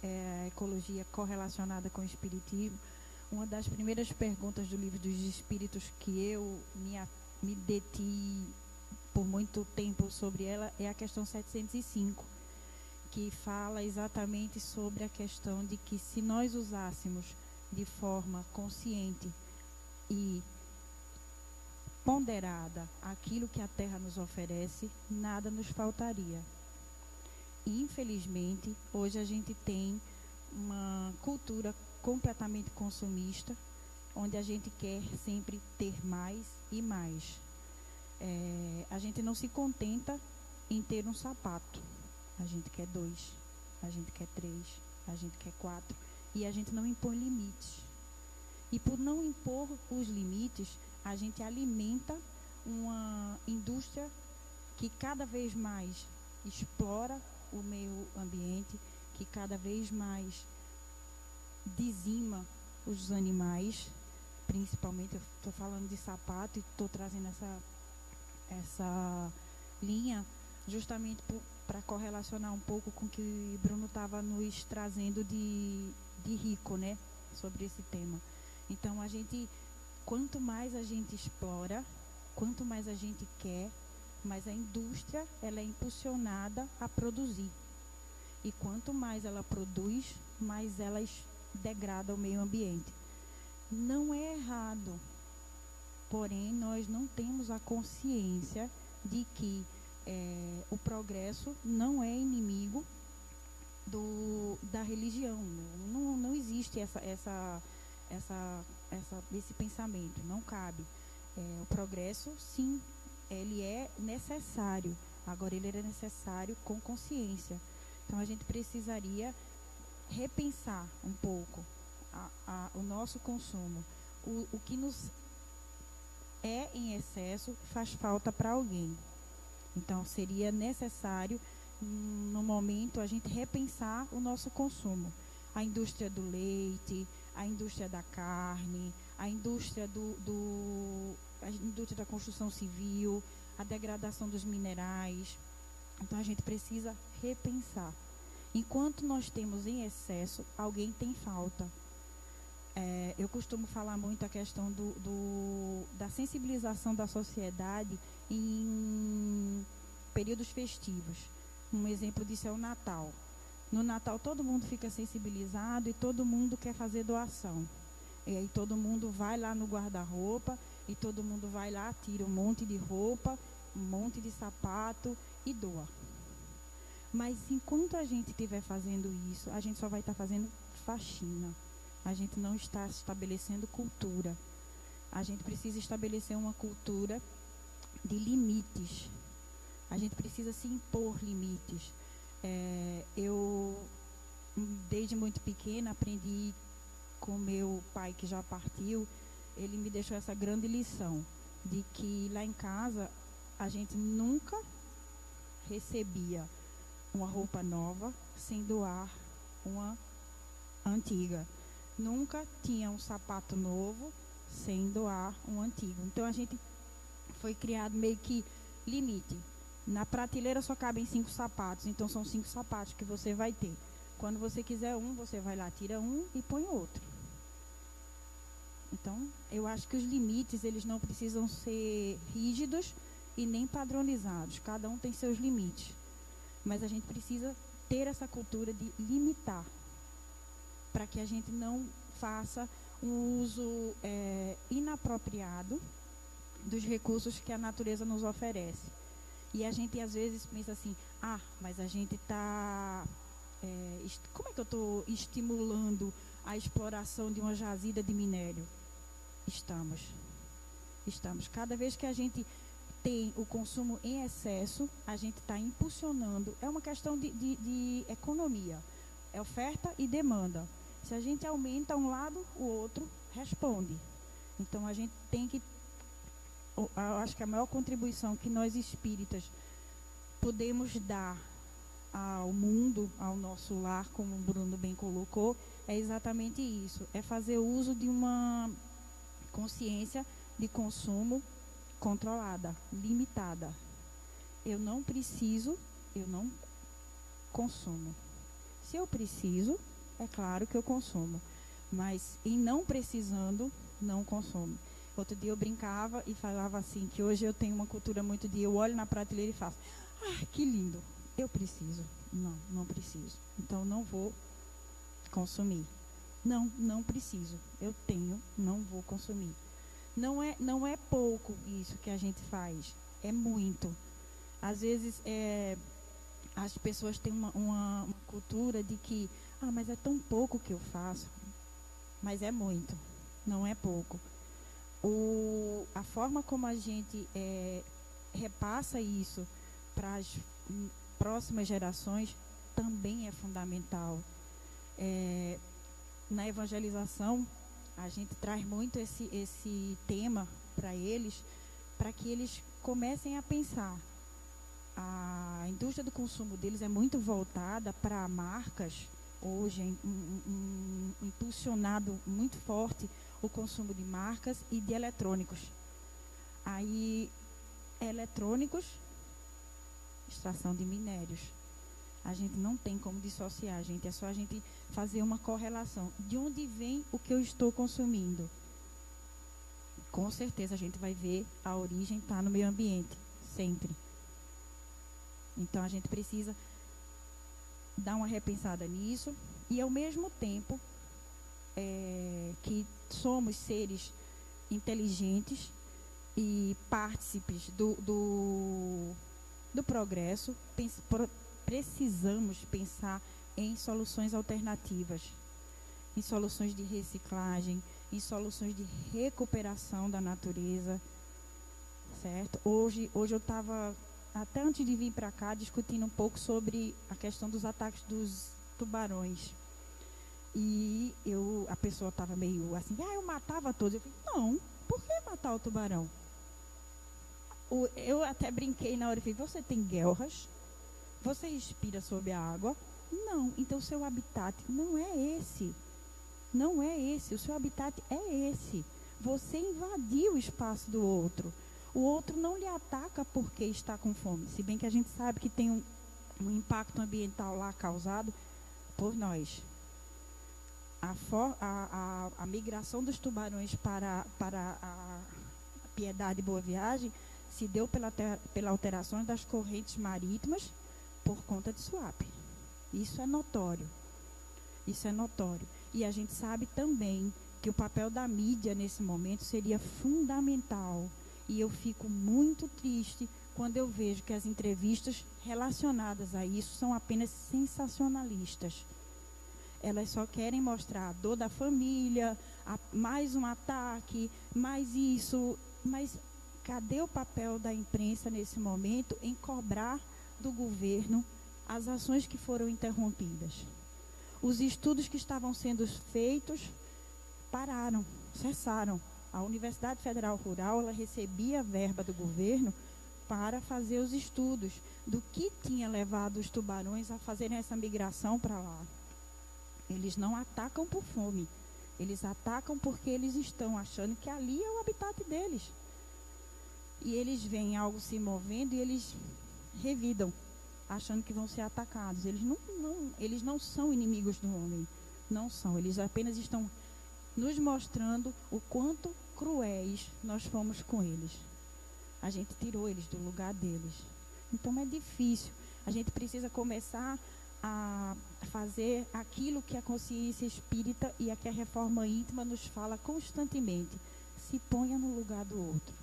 a ecologia correlacionada com o espiritismo, uma das primeiras perguntas do Livro dos Espíritos que eu me deti por muito tempo sobre ela, é a questão 705, que fala exatamente sobre a questão de que se nós usássemos de forma consciente e ponderada aquilo que a terra nos oferece, nada nos faltaria. E, infelizmente, hoje a gente tem uma cultura completamente consumista, onde a gente quer sempre ter mais e mais. A gente não se contenta em ter um sapato. A gente quer 2, a gente quer 3, a gente quer 4. E a gente não impõe limites. E por não impor os limites, a gente alimenta uma indústria que cada vez mais explora o meio ambiente, que cada vez mais dizima os animais, principalmente. Eu estou falando de sapato e estou trazendo essa linha justamente para correlacionar um pouco com o que Bruno estava nos trazendo de rico, né, sobre esse tema. Então, quanto mais a gente explora, quanto mais a gente quer, mais a indústria ela é impulsionada a produzir. E quanto mais ela produz, mais ela degrada o meio ambiente. Não é errado, porém nós não temos a consciência de que o progresso não é inimigo da religião. Não existe esse pensamento, não cabe. O progresso, sim, ele é necessário. Agora, ele é necessário com consciência. Então, a gente precisaria repensar um pouco o nosso consumo. O que nos é em excesso faz falta para alguém. Então, seria necessário, no momento, a gente repensar o nosso consumo. A indústria do leite, a indústria da carne, a indústria a indústria da construção civil, a degradação dos minerais. Então, a gente precisa repensar. Enquanto nós temos em excesso, alguém tem falta. Eu costumo falar muito a questão da sensibilização da sociedade em períodos festivos. Um exemplo disso é o Natal. No Natal, todo mundo fica sensibilizado e todo mundo quer fazer doação. E aí todo mundo vai lá no guarda-roupa e todo mundo vai lá, tira um monte de roupa, um monte de sapato e doa. Mas enquanto a gente estiver fazendo isso, a gente só vai estar fazendo faxina. A gente não está estabelecendo cultura. A gente precisa estabelecer uma cultura de limites. A gente precisa se impor limites. Eu, desde muito pequena, aprendi com meu pai, que já partiu. Ele me deixou essa grande lição de que lá em casa a gente nunca recebia uma roupa nova sem doar uma antiga. Nunca tinha um sapato novo sem doar um antigo. Então, a gente foi criado meio que limite. Na prateleira só cabem 5 sapatos, então são 5 sapatos que você vai ter. Quando você quiser um, você vai lá, tira um e põe outro. Então, eu acho que os limites, eles não precisam ser rígidos e nem padronizados. Cada um tem seus limites. Mas a gente precisa ter essa cultura de limitar, para que a gente não faça um uso inapropriado dos recursos que a natureza nos oferece. E a gente, às vezes, pensa assim, mas a gente está... como é que eu estou estimulando a exploração de uma jazida de minério? Estamos. Cada vez que a gente tem o consumo em excesso, a gente está impulsionando. É uma questão de economia. É oferta e demanda. Se a gente aumenta um lado, o outro responde. Então, a gente tem que... Eu acho que a maior contribuição que nós espíritas podemos dar ao mundo, ao nosso lar, como o Bruno bem colocou, é exatamente isso. É fazer uso de uma consciência de consumo controlada, limitada. Eu não preciso, eu não consumo. Se eu preciso, é claro que eu consumo. Mas em não precisando, não consumo. Outro dia eu brincava e falava assim, que hoje eu tenho uma cultura muito de eu olho na prateleira e faço, que lindo, eu preciso. Não, não preciso. Então não vou consumir. Não, não preciso. Eu tenho, não vou consumir. Não é pouco isso que a gente faz, é muito. Às vezes as pessoas têm uma cultura de que, mas é tão pouco que eu faço. Mas é muito, não é pouco. A forma como a gente repassa isso para as próximas gerações também é fundamental. Na evangelização, a gente traz muito esse tema para eles, para que eles comecem a pensar. A indústria do consumo deles é muito voltada para marcas, hoje impulsionado muito forte o consumo de marcas e de eletrônicos. Aí, eletrônicos, extração de minérios. A gente não tem como dissociar, gente. É só a gente fazer uma correlação. De onde vem o que eu estou consumindo? Com certeza a gente vai ver a origem está no meio ambiente, sempre. Então a gente precisa dar uma repensada nisso e ao mesmo tempo que somos seres inteligentes e partícipes do progresso, precisamos pensar em soluções alternativas, em soluções de reciclagem, em soluções de recuperação da natureza, certo? Hoje eu estava, até antes de vir para cá, discutindo um pouco sobre a questão dos ataques dos tubarões. E a pessoa estava meio assim, eu matava todos. Eu falei, não, por que matar o tubarão? Eu até brinquei na hora e falei, você tem guelras? Você respira sob a água? Não, então o seu habitat não é esse. Não é esse, o seu habitat é esse. Você invadiu o espaço do outro. O outro não lhe ataca porque está com fome. Se bem que a gente sabe que tem um impacto ambiental lá causado por nós. A migração dos tubarões para a Piedade e Boa Viagem se deu pela alteração das correntes marítimas por conta de swap. Isso é notório. Isso é notório. E a gente sabe também que o papel da mídia nesse momento seria fundamental. E eu fico muito triste quando eu vejo que as entrevistas relacionadas a isso são apenas sensacionalistas. Elas só querem mostrar a dor da família, mais um ataque, mais isso. Mas cadê o papel da imprensa nesse momento em cobrar do governo as ações que foram interrompidas? Os estudos que estavam sendo feitos pararam, cessaram. A Universidade Federal Rural, ela recebia verba do governo para fazer os estudos do que tinha levado os tubarões a fazerem essa migração para lá. Eles não atacam por fome, eles atacam porque eles estão achando que ali é o habitat deles. E eles veem algo se movendo e eles revidam, achando que vão ser atacados. Eles não são inimigos do homem, não são. Eles apenas estão nos mostrando o quanto cruéis nós fomos com eles. A gente tirou eles do lugar deles. Então é difícil. A gente precisa começar a fazer aquilo que a consciência espírita e a que a reforma íntima nos fala constantemente. Se ponha no lugar do outro.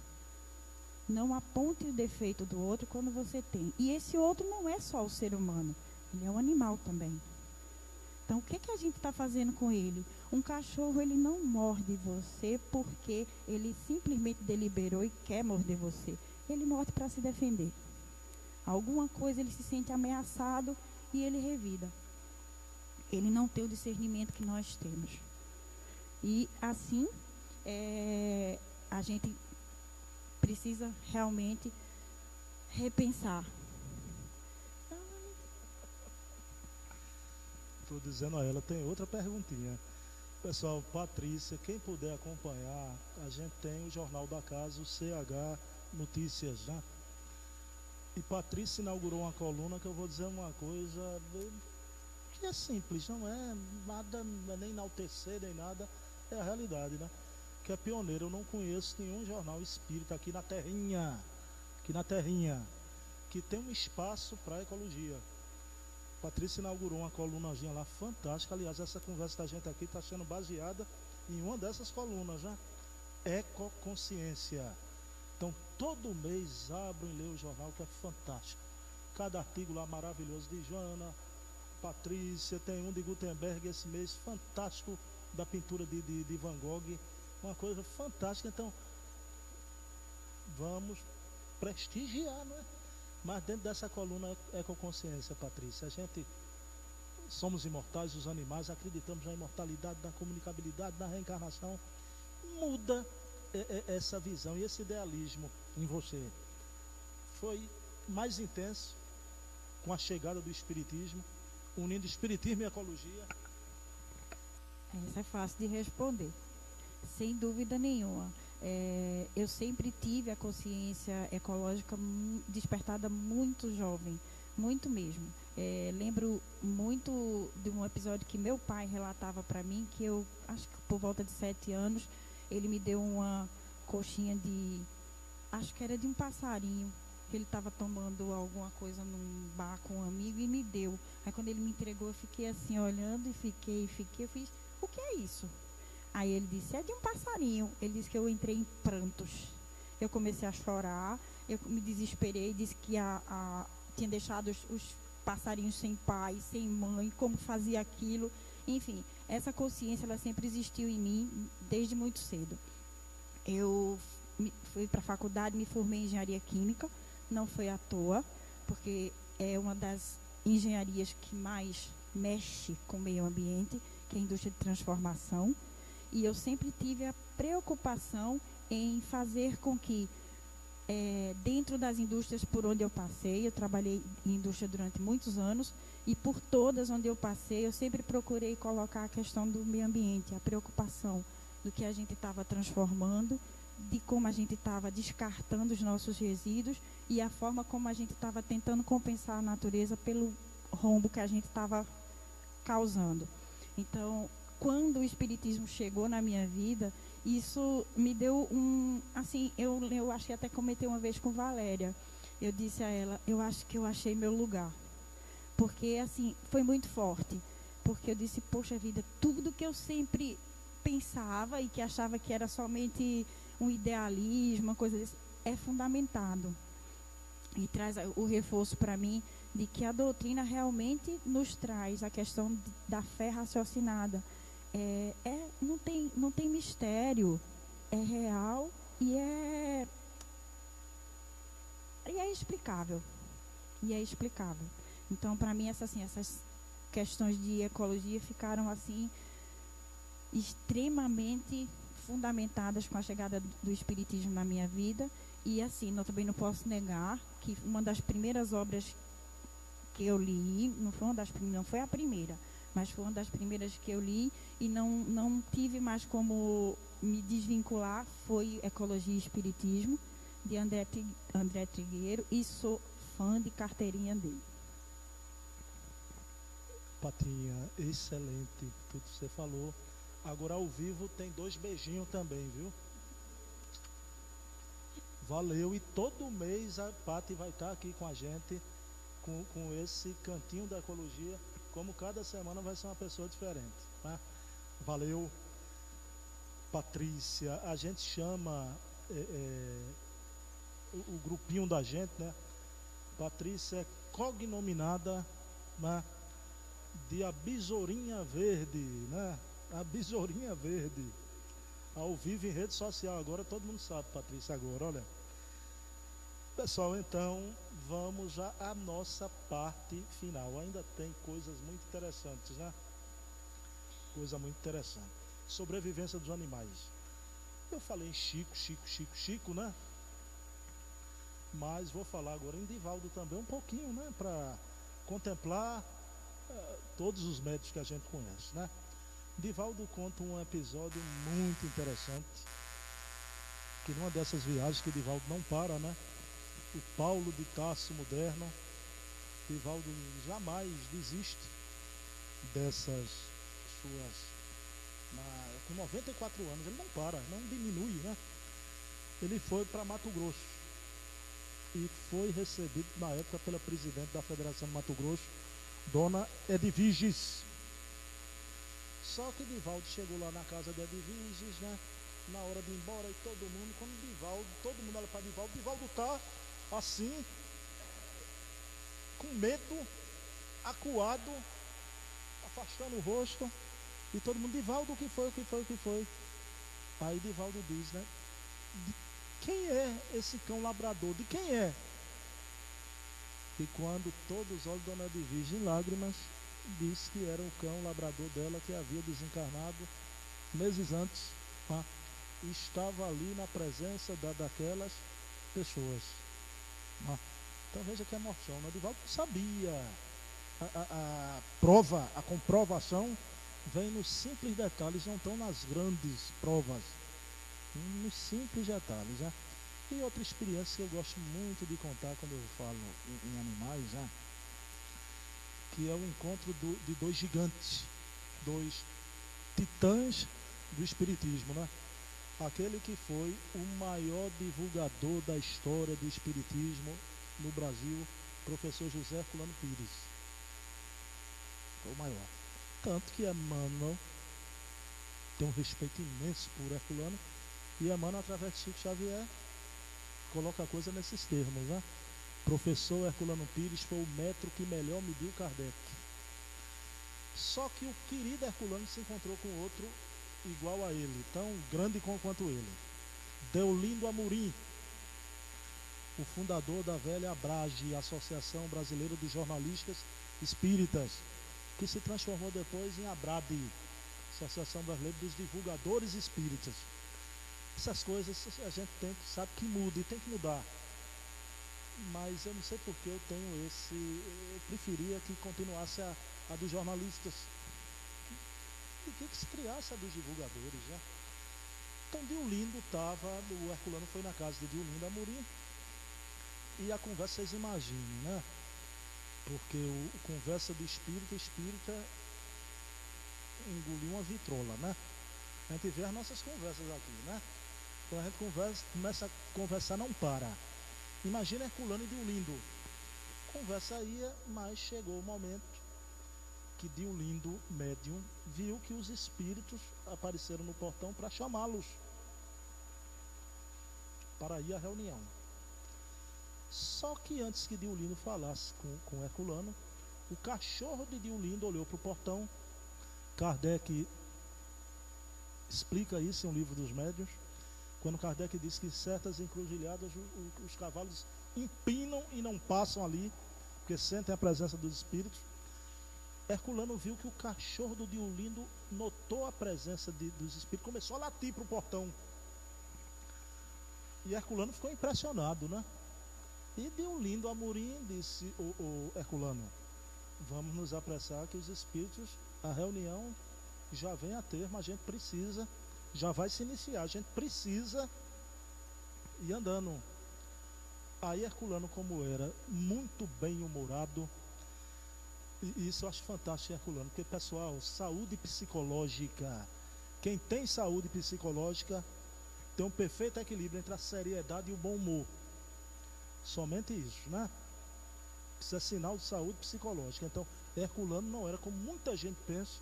Não aponte o defeito do outro quando você tem. E esse outro não é só o ser humano. Ele é um animal também. Então, o que a gente está fazendo com ele? Um cachorro, ele não morde você porque ele simplesmente deliberou e quer morder você. Ele morde para se defender. Alguma coisa ele se sente ameaçado e ele revida. Ele não tem o discernimento que nós temos. E assim, a gente precisa realmente repensar. Estou dizendo a ela, tem outra perguntinha. Pessoal, Patrícia, quem puder acompanhar, a gente tem o Jornal da Casa, o CH Notícias, né? E Patrícia inaugurou uma coluna que eu vou dizer uma coisa é simples, não é nada, nem enaltecer, nem nada, é a realidade, né? que é pioneiro. Eu não conheço nenhum jornal espírita aqui na terrinha, que tem um espaço para ecologia. Patrícia inaugurou uma colunazinha lá fantástica. Aliás, essa conversa da gente aqui está sendo baseada em uma dessas colunas, né? Ecoconsciência. Então, todo mês abro e leio o jornal, que é fantástico. Cada artigo lá maravilhoso de Joana, Patrícia, tem um de Gutenberg esse mês, fantástico, da pintura de Van Gogh, uma coisa fantástica. Então, vamos prestigiar, não é? Mas dentro dessa coluna Ecoconsciência, Patrícia, a gente somos imortais, os animais, acreditamos na imortalidade, na comunicabilidade, na reencarnação. Muda essa visão e esse idealismo em você. Foi mais intenso com a chegada do Espiritismo, unindo Espiritismo e Ecologia. Essa é fácil de responder, sem dúvida nenhuma. Eu sempre tive a consciência ecológica despertada muito jovem, muito mesmo. Lembro muito de um episódio que meu pai relatava para mim, que eu acho que por volta de 7 anos, ele me deu uma coxinha acho que era de um passarinho, que ele estava tomando alguma coisa num bar com um amigo e me deu. Aí quando ele me entregou, eu fiquei assim olhando e fiquei, eu fiz, o que é isso? Aí ele disse, é de um passarinho. Ele disse que eu entrei em prantos. Eu comecei a chorar, eu me desesperei, disse que tinha deixado os passarinhos sem pai, sem mãe, como fazia aquilo. Enfim, essa consciência ela sempre existiu em mim desde muito cedo. Eu fui para a faculdade, me formei em engenharia química, não foi à toa, porque é uma das engenharias que mais mexe com o meio ambiente, que é a indústria de transformação. E eu sempre tive a preocupação em fazer com que, dentro das indústrias por onde eu passei, eu trabalhei em indústria durante muitos anos, e por todas onde eu passei, eu sempre procurei colocar a questão do meio ambiente, a preocupação do que a gente estava transformando, de como a gente estava descartando os nossos resíduos e a forma como a gente estava tentando compensar a natureza pelo rombo que a gente estava causando. Então, quando o Espiritismo chegou na minha vida, isso me deu eu acho que até comentei uma vez com Valéria. Eu disse a ela, eu acho que eu achei meu lugar. Porque, assim, foi muito forte. Porque eu disse, poxa vida, tudo que eu sempre pensava e que achava que era somente um idealismo, uma coisa desse, é fundamentado. E traz o reforço para mim de que a doutrina realmente nos traz a questão da fé raciocinada. Não tem mistério, é real e é explicável. Então, para mim, essas questões de ecologia ficaram assim extremamente fundamentadas com a chegada do Espiritismo na minha vida. E assim, eu também não posso negar que uma das primeiras obras que eu li, não foi a primeira, mas foi uma das primeiras que eu li e não tive mais como me desvincular, foi Ecologia e Espiritismo, de André Trigueiro, e sou fã de carteirinha dele. Patinha, excelente tudo que você falou. Agora ao vivo tem 2 beijinhos também, viu? Valeu, e todo mês a Pati vai estar aqui com a gente, com esse cantinho da ecologia, como cada semana vai ser uma pessoa diferente, né? Valeu, Patrícia. A gente chama o grupinho da gente, né? Patrícia é cognominada, né, de a Besourinha Verde, né? A Besourinha Verde, ao vivo em rede social. Agora todo mundo sabe, Patrícia, agora, olha. Pessoal, então, vamos à nossa parte final. Ainda tem coisas muito interessantes, né? Coisa muito interessante. Sobrevivência dos animais. Eu falei em Chico, né? Mas vou falar agora em Divaldo também um pouquinho, né? Para contemplar todos os médicos que a gente conhece, né? Divaldo conta um episódio muito interessante, que numa dessas viagens que Divaldo não para, né? O Paulo de Tarso moderno, Divaldo jamais desiste dessas suas com 94 anos, ele não para, não diminui, né? Ele foi para Mato Grosso e foi recebido na época pela presidente da Federação de Mato Grosso, Dona Edviges. Só que Divaldo chegou lá na casa de Edviges, né? Na hora de ir embora e todo mundo, todo mundo olha para Divaldo tá assim, com medo, acuado, afastando o rosto, e todo mundo, Divaldo, o que foi? Aí Divaldo diz, né? De quem é esse cão labrador? De quem é? E quando todos olham Dona Edviges em lágrimas, disse que era o cão labrador dela que havia desencarnado meses antes, tá? E estava ali na presença daquelas pessoas, tá? Então veja que emoção, né? Divaldo sabia. A prova, a comprovação vem nos simples detalhes, não estão nas grandes provas, nos simples detalhes, né? E outra experiência que eu gosto muito de contar quando eu falo em animais, né? Que é o encontro de dois gigantes, dois titãs do espiritismo, né? Aquele que foi o maior divulgador da história do espiritismo no Brasil, professor José Herculano Pires. Foi o maior. Tanto que Emmanuel tem um respeito imenso por Herculano, e Emmanuel, através de Chico Xavier, coloca a coisa nesses termos, né? Professor Herculano Pires foi o metro que melhor mediu Kardec. Só que o querido Herculano se encontrou com outro igual a ele, tão grande quanto ele. Deolindo Amorim, o fundador da velha Abrage, Associação Brasileira dos Jornalistas Espíritas, que se transformou depois em Abrade, Associação Brasileira dos Divulgadores Espíritas. Essas coisas a gente sabe que muda e tem que mudar. Mas eu não sei porque eu tenho eu preferia que continuasse a dos jornalistas e que se criasse a dos divulgadores, né? Então Diolindo estava, o Herculano foi na casa de Diolindo Amorim, e a conversa, vocês imaginem, né? Porque o conversa de espírita engoliu uma vitrola, né? A gente vê as nossas conversas aqui, né? Quando a gente começa a conversar, não para. Imagina Herculano e Diolindo. Conversa ia, mas chegou o momento que Diolindo, médium, viu que os espíritos apareceram no portão para chamá-los para ir à reunião. Só que antes que Diolindo falasse com Herculano, o cachorro de Diolindo olhou para o portão. Kardec explica isso em um livro dos médiuns, quando Kardec diz que certas encruzilhadas os cavalos empinam e não passam ali, porque sentem a presença dos espíritos. Herculano viu que o cachorro do Diolindo notou a presença dos espíritos, começou a latir para o portão. E Herculano ficou impressionado, né? E Diolindo Amorim disse, o Herculano, vamos nos apressar que os espíritos, a reunião já vem a termo, a gente precisa, já vai se iniciar, a gente precisa ir andando. Aí Herculano, como era muito bem humorado, e isso eu acho fantástico, Herculano, porque, pessoal, saúde psicológica, quem tem saúde psicológica tem um perfeito equilíbrio entre a seriedade e o bom humor. Somente isso, né? Isso é sinal de saúde psicológica. Então, Herculano não era como muita gente pensa,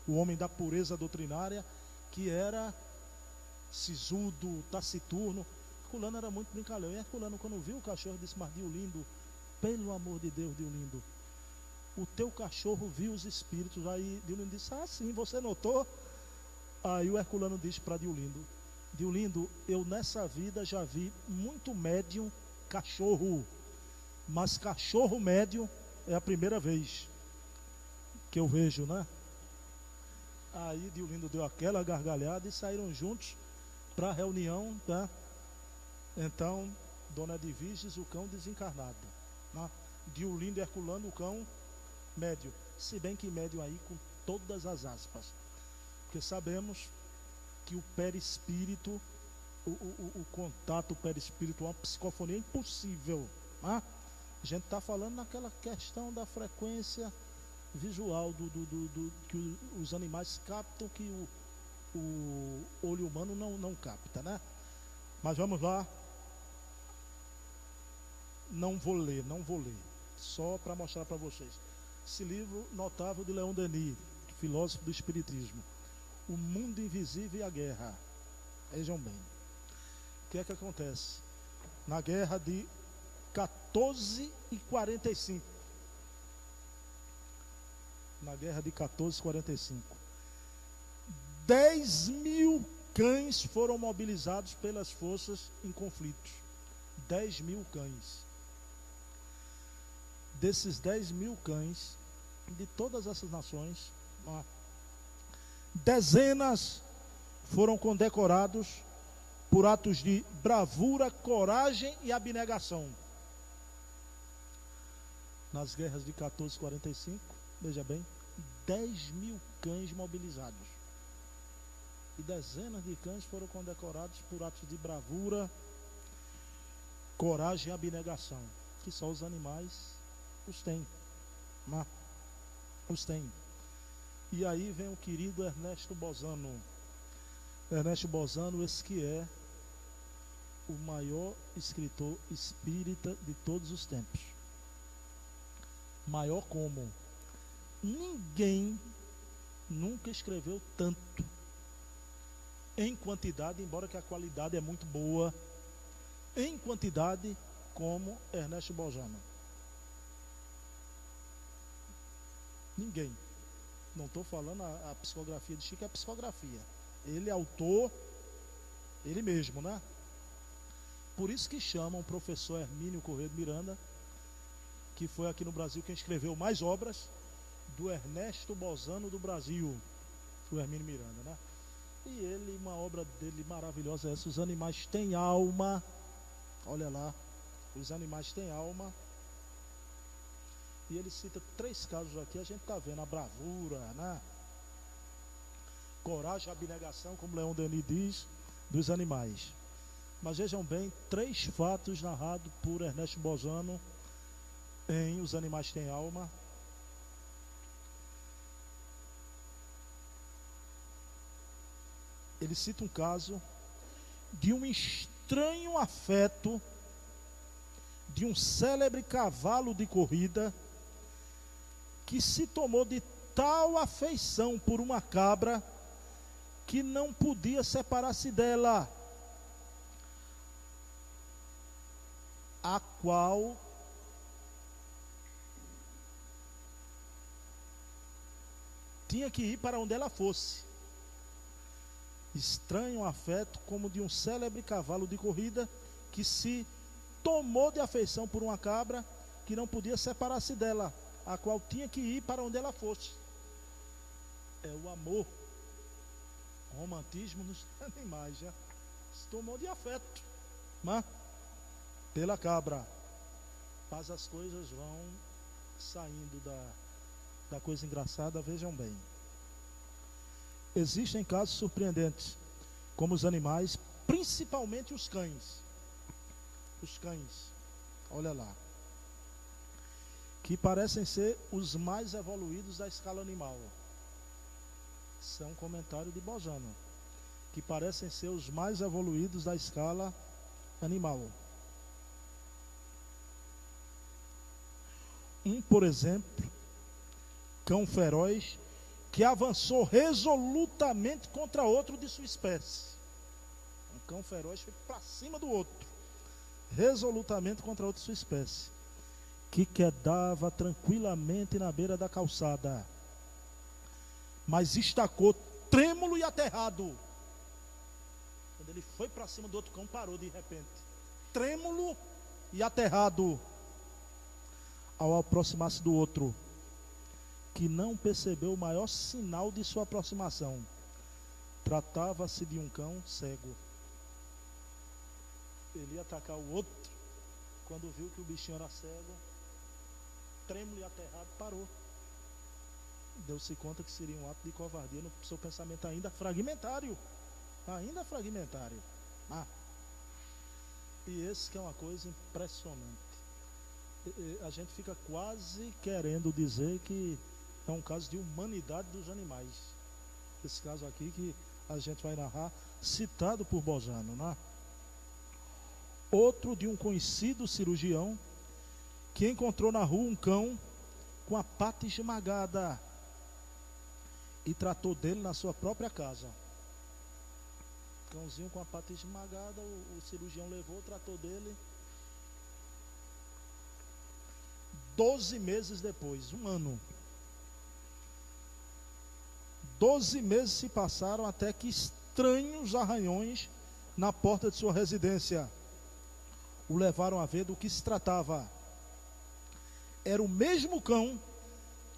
o homem da pureza doutrinária, que era sisudo, taciturno. Herculano era muito brincalhão. E Herculano, quando viu o cachorro, disse, mas Diolindo, pelo amor de Deus, Diolindo, o teu cachorro viu os espíritos. Aí Diolindo disse, ah, sim, você notou? Aí o Herculano disse para Diolindo, Diolindo, eu nessa vida já vi muito médium cachorro, mas cachorro médium é a primeira vez que eu vejo, né? Aí Diolindo deu aquela gargalhada e saíram juntos para a reunião, tá? Então, Dona Edviges, o cão desencarnado, né? Diolindo e Herculano, o cão médio, se bem que médio aí com todas as aspas, porque sabemos que o perispírito, o contato perispírito, uma psicofonia impossível, né? A gente está falando naquela questão da frequência visual que os animais captam, que o olho humano não capta, né? Mas vamos lá. Não vou ler. Só para mostrar para vocês. Esse livro notável de Leon Denis, filósofo do Espiritismo. O Mundo Invisível e a Guerra. Vejam bem. O que é que acontece? Na guerra de 1445. Na guerra de 1445. 10.000 cães foram mobilizados pelas forças em conflitos. 10.000 cães. Desses 10.000 cães, de todas essas nações, dezenas foram condecorados por atos de bravura, coragem e abnegação. Nas guerras de 1445, veja bem, 10.000 cães mobilizados. E dezenas de cães foram condecorados por atos de bravura, coragem e abnegação, que só os animais os têm. Os têm. E aí vem o querido Ernesto Bozano. Ernesto Bozano, esse que é o maior escritor espírita de todos os tempos. Maior como? Ninguém nunca escreveu tanto em quantidade, embora que a qualidade é muito boa, em quantidade como Ernesto Bozano. Ninguém. Não estou falando a psicografia de Chico, é a psicografia. Ele é autor, ele mesmo, né? Por isso que chamam o professor Hermínio Corrêa de Miranda, que foi aqui no Brasil quem escreveu mais obras, do Ernesto Bozano do Brasil, o Hermínio Miranda, né? E ele, uma obra dele maravilhosa é essa: Os Animais Têm Alma. Olha lá, os animais têm alma. E ele cita 3 casos aqui, a gente está vendo a bravura, né? Coragem, abnegação, como Leon Denis diz, dos animais. Mas vejam bem, 3 fatos narrados por Ernesto Bozano em Os Animais Têm Alma. Ele cita um caso de um estranho afeto de um célebre cavalo de corrida que se tomou de tal afeição por uma cabra que não podia separar-se dela, a qual tinha que ir para onde ela fosse. Estranho afeto como de um célebre cavalo de corrida que se tomou de afeição por uma cabra que não podia separar-se dela, a qual tinha que ir para onde ela fosse. É o amor, o romantismo nos animais, já se tomou de afeto, né? Pela cabra. Mas as coisas vão saindo da coisa engraçada, vejam bem. Existem casos surpreendentes, como os animais, principalmente os cães. Os cães, olha lá, que parecem ser os mais evoluídos da escala animal. Isso é um comentário de Bozano. Que parecem ser os mais evoluídos da escala animal. Um, por exemplo, cão feroz, que avançou resolutamente contra outro de sua espécie. Um cão feroz foi para cima do outro, resolutamente contra outro de sua espécie, que quedava tranquilamente na beira da calçada, mas estacou trêmulo e aterrado. Quando ele foi para cima do outro cão, parou de repente, trêmulo e aterrado, ao aproximar-se do outro, que não percebeu o maior sinal de sua aproximação. Tratava-se de um cão cego. Ele ia atacar o outro, quando viu que o bichinho era cego, trêmulo e aterrado, parou. Deu-se conta que seria um ato de covardia no seu pensamento ainda fragmentário. E esse que é uma coisa impressionante. A gente fica quase querendo dizer que é um caso de humanidade dos animais. Esse caso aqui, que a gente vai narrar, citado por Bozano, né? Outro de um conhecido cirurgião que encontrou na rua um cão com a pata esmagada e tratou dele na sua própria casa. Cãozinho com a pata esmagada, o cirurgião levou, tratou dele. 12 meses depois, um ano. 12 meses se passaram até que estranhos arranhões na porta de sua residência o levaram a ver do que se tratava. Era o mesmo cão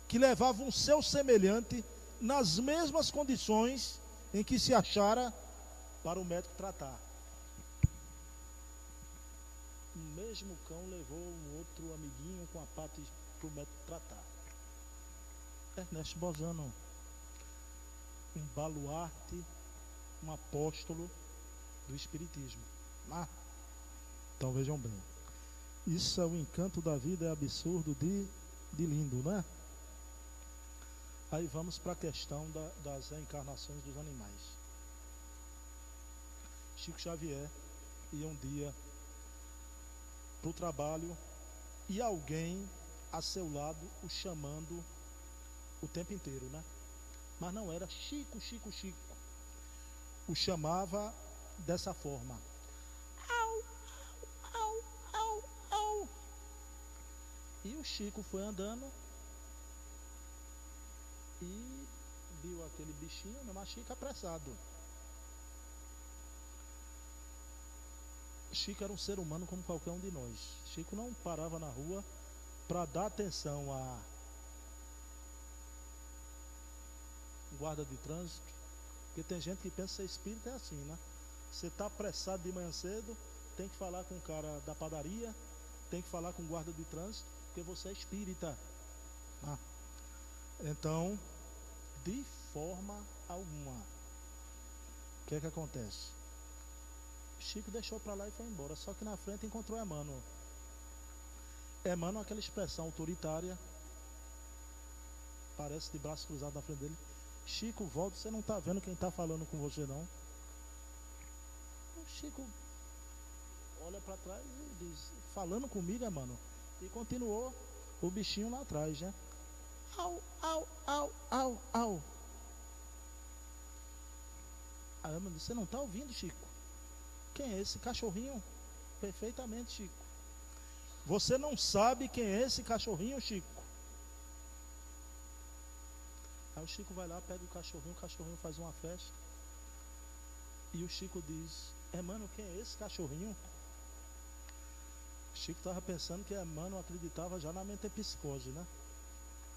que levava um seu semelhante nas mesmas condições em que se achara para o médico tratar. O mesmo cão levou um outro amiguinho com a pata para o médico tratar. Ernesto Bozano, um baluarte, um apóstolo do Espiritismo. Então vejam bem, isso é o encanto da vida, é absurdo de lindo, né? Aí vamos para a questão das reencarnações dos animais. Chico Xavier ia um dia para o trabalho e alguém a seu lado o chamando o tempo inteiro, né? Mas não era Chico, Chico, Chico. O chamava dessa forma: au, au, au, au. E o Chico foi andando e viu aquele bichinho, mas Chico apressado. Chico era um ser humano como qualquer um de nós. Chico não parava na rua para dar atenção a guarda de trânsito, porque tem gente que pensa que ser espírita é assim, né? Você está apressado de manhã cedo, tem que falar com o cara da padaria, tem que falar com o guarda de trânsito, porque você é espírita. Então, de forma alguma, o que é que acontece? Chico deixou para lá e foi embora, só que na frente encontrou Emmanuel. Emmanuel, aquela expressão autoritária, parece de braço cruzado na frente dele. Chico, volta, você não está vendo quem está falando com você, não? O Chico olha para trás e diz: falando comigo, Emmanuel. E continuou o bichinho lá atrás, né? Au, au, au, au, au. Aí Emmanuel disse: você não está ouvindo, Chico? Quem é esse cachorrinho? Perfeitamente, Chico. Você não sabe quem é esse cachorrinho, Chico? Aí o Chico vai lá, pega o cachorrinho faz uma festa. E o Chico diz: Emmanuel, quem é esse cachorrinho? Chico estava pensando que Emmanuel acreditava já na metempsicose, né?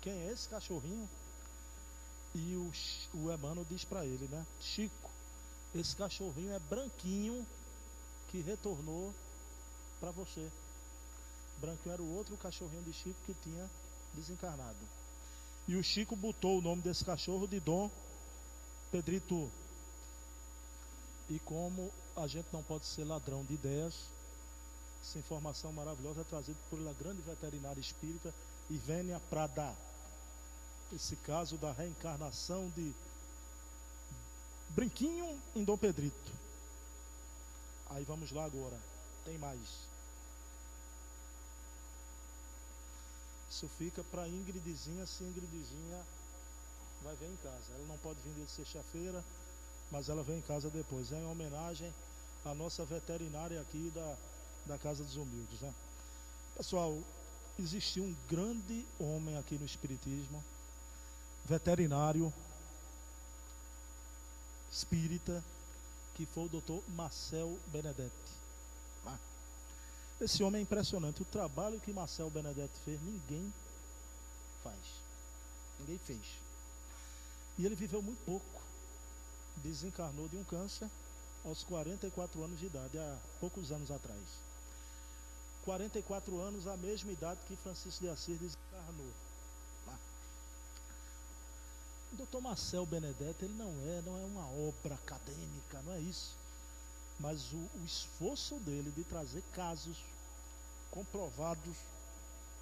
Quem é esse cachorrinho? E o Emmanuel diz para ele, né? Chico, esse cachorrinho é branquinho que retornou para você. Branquinho era o outro cachorrinho de Chico que tinha desencarnado. E o Chico botou o nome desse cachorro de Dom Pedrito. E como a gente não pode ser ladrão de ideias, essa informação maravilhosa é trazida pela grande veterinária espírita Ivênia Prada. Esse caso da reencarnação de Brinquinho em Dom Pedrito. Aí vamos lá agora, tem mais. Isso fica para Ingridzinha, se Ingridzinha vai vir em casa. Ela não pode vir de sexta-feira, mas ela vem em casa depois. É em homenagem à nossa veterinária aqui da Casa dos Humildes, né? Pessoal, existiu um grande homem aqui no Espiritismo, veterinário, espírita, que foi o Dr. Marcel Benedetti. Esse homem é impressionante. O trabalho que Marcel Benedetti fez, ninguém faz. Ninguém fez. E ele viveu muito pouco. Desencarnou de um câncer aos 44 anos de idade, há poucos anos atrás. 44 anos, a mesma idade que Francisco de Assis desencarnou. O Dr. Marcel Benedetti, ele não é uma obra acadêmica, não é isso. Mas o esforço dele de trazer casos comprovados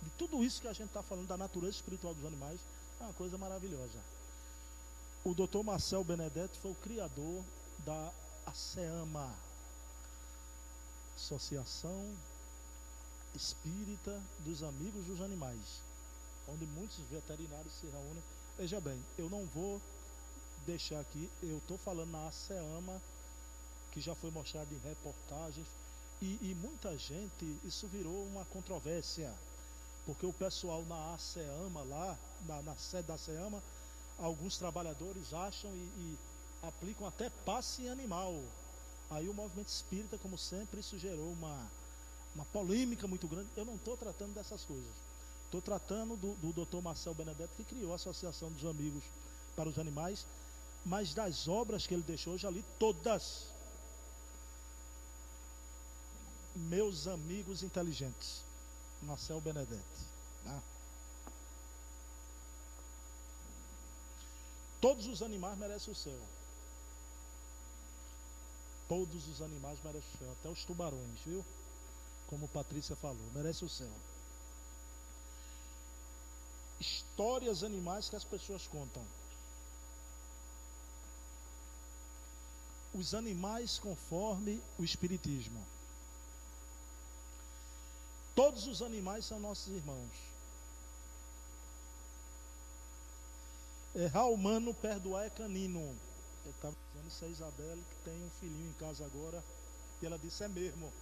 de tudo isso que a gente está falando da natureza espiritual dos animais é uma coisa maravilhosa. O Dr. Marcel Benedetti foi o criador da ASEAMA, Associação Espírita dos Amigos dos Animais, onde muitos veterinários se reúnem. Veja bem, eu não vou deixar aqui, eu estou falando na ASEAMA, que já foi mostrado em reportagens, e muita gente, isso virou uma controvérsia, porque o pessoal na ASEAMA, lá, na sede da ASEAMA, alguns trabalhadores acham e aplicam até passe em animal. Aí o movimento espírita, como sempre, isso gerou uma polêmica muito grande. Eu não estou tratando dessas coisas. Estou tratando do Dr. Marcel Benedetti, que criou a Associação dos Amigos para os Animais, mas das obras que ele deixou, eu já li todas. Meus Amigos Inteligentes, Marcel Benedetti. Né? Todos os animais merecem o céu. Todos os animais merecem o céu, até os tubarões, viu? Como Patrícia falou, merece o céu. Histórias animais que as pessoas contam. Os animais conforme o Espiritismo. Todos os animais são nossos irmãos. Errar humano, perdoar é canino. Eu estava dizendo isso a Isabelle, que tem um filhinho em casa agora, e ela disse, é mesmo.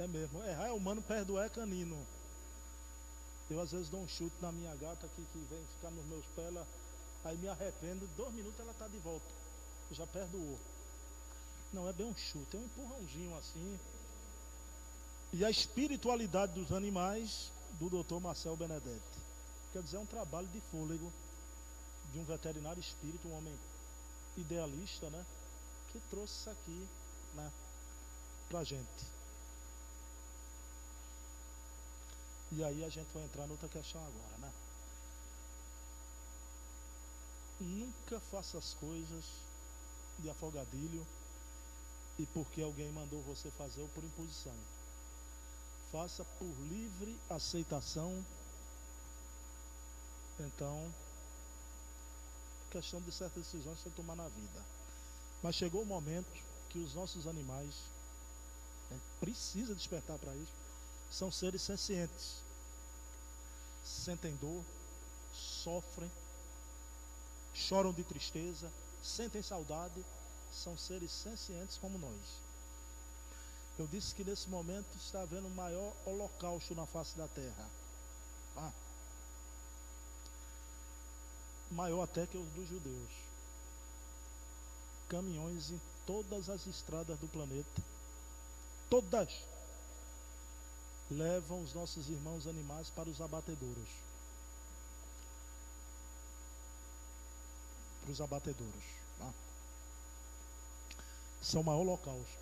É mesmo. Errar é humano, perdoar é canino. Eu às vezes dou um chute na minha gata aqui, que vem ficar nos meus pés, aí me arrependo, 2 minutos ela está de volta. Já perdoou. Não, é bem um chute, é um empurrãozinho assim. E a espiritualidade dos animais, do Dr. Marcel Benedetti. Quer dizer, é um trabalho de fôlego de um veterinário espírita, um homem idealista, né? Que trouxe isso aqui, né, pra gente. E aí a gente vai entrar noutra questão agora, né? Nunca faça as coisas de afogadilho e porque alguém mandou você fazer ou por imposição. Faça por livre aceitação. Então, questão de certas decisões que você tomar na vida. Mas chegou o momento que os nossos animais, precisa despertar para isso, são seres sencientes. Sentem dor, sofrem, choram de tristeza, sentem saudade, são seres sencientes como nós. Eu disse que nesse momento está havendo o maior holocausto na face da terra. Maior até que os dos judeus. Caminhões em todas as estradas do planeta, todas, levam os nossos irmãos animais para os abatedouros. Para os abatedouros. São o maior holocausto,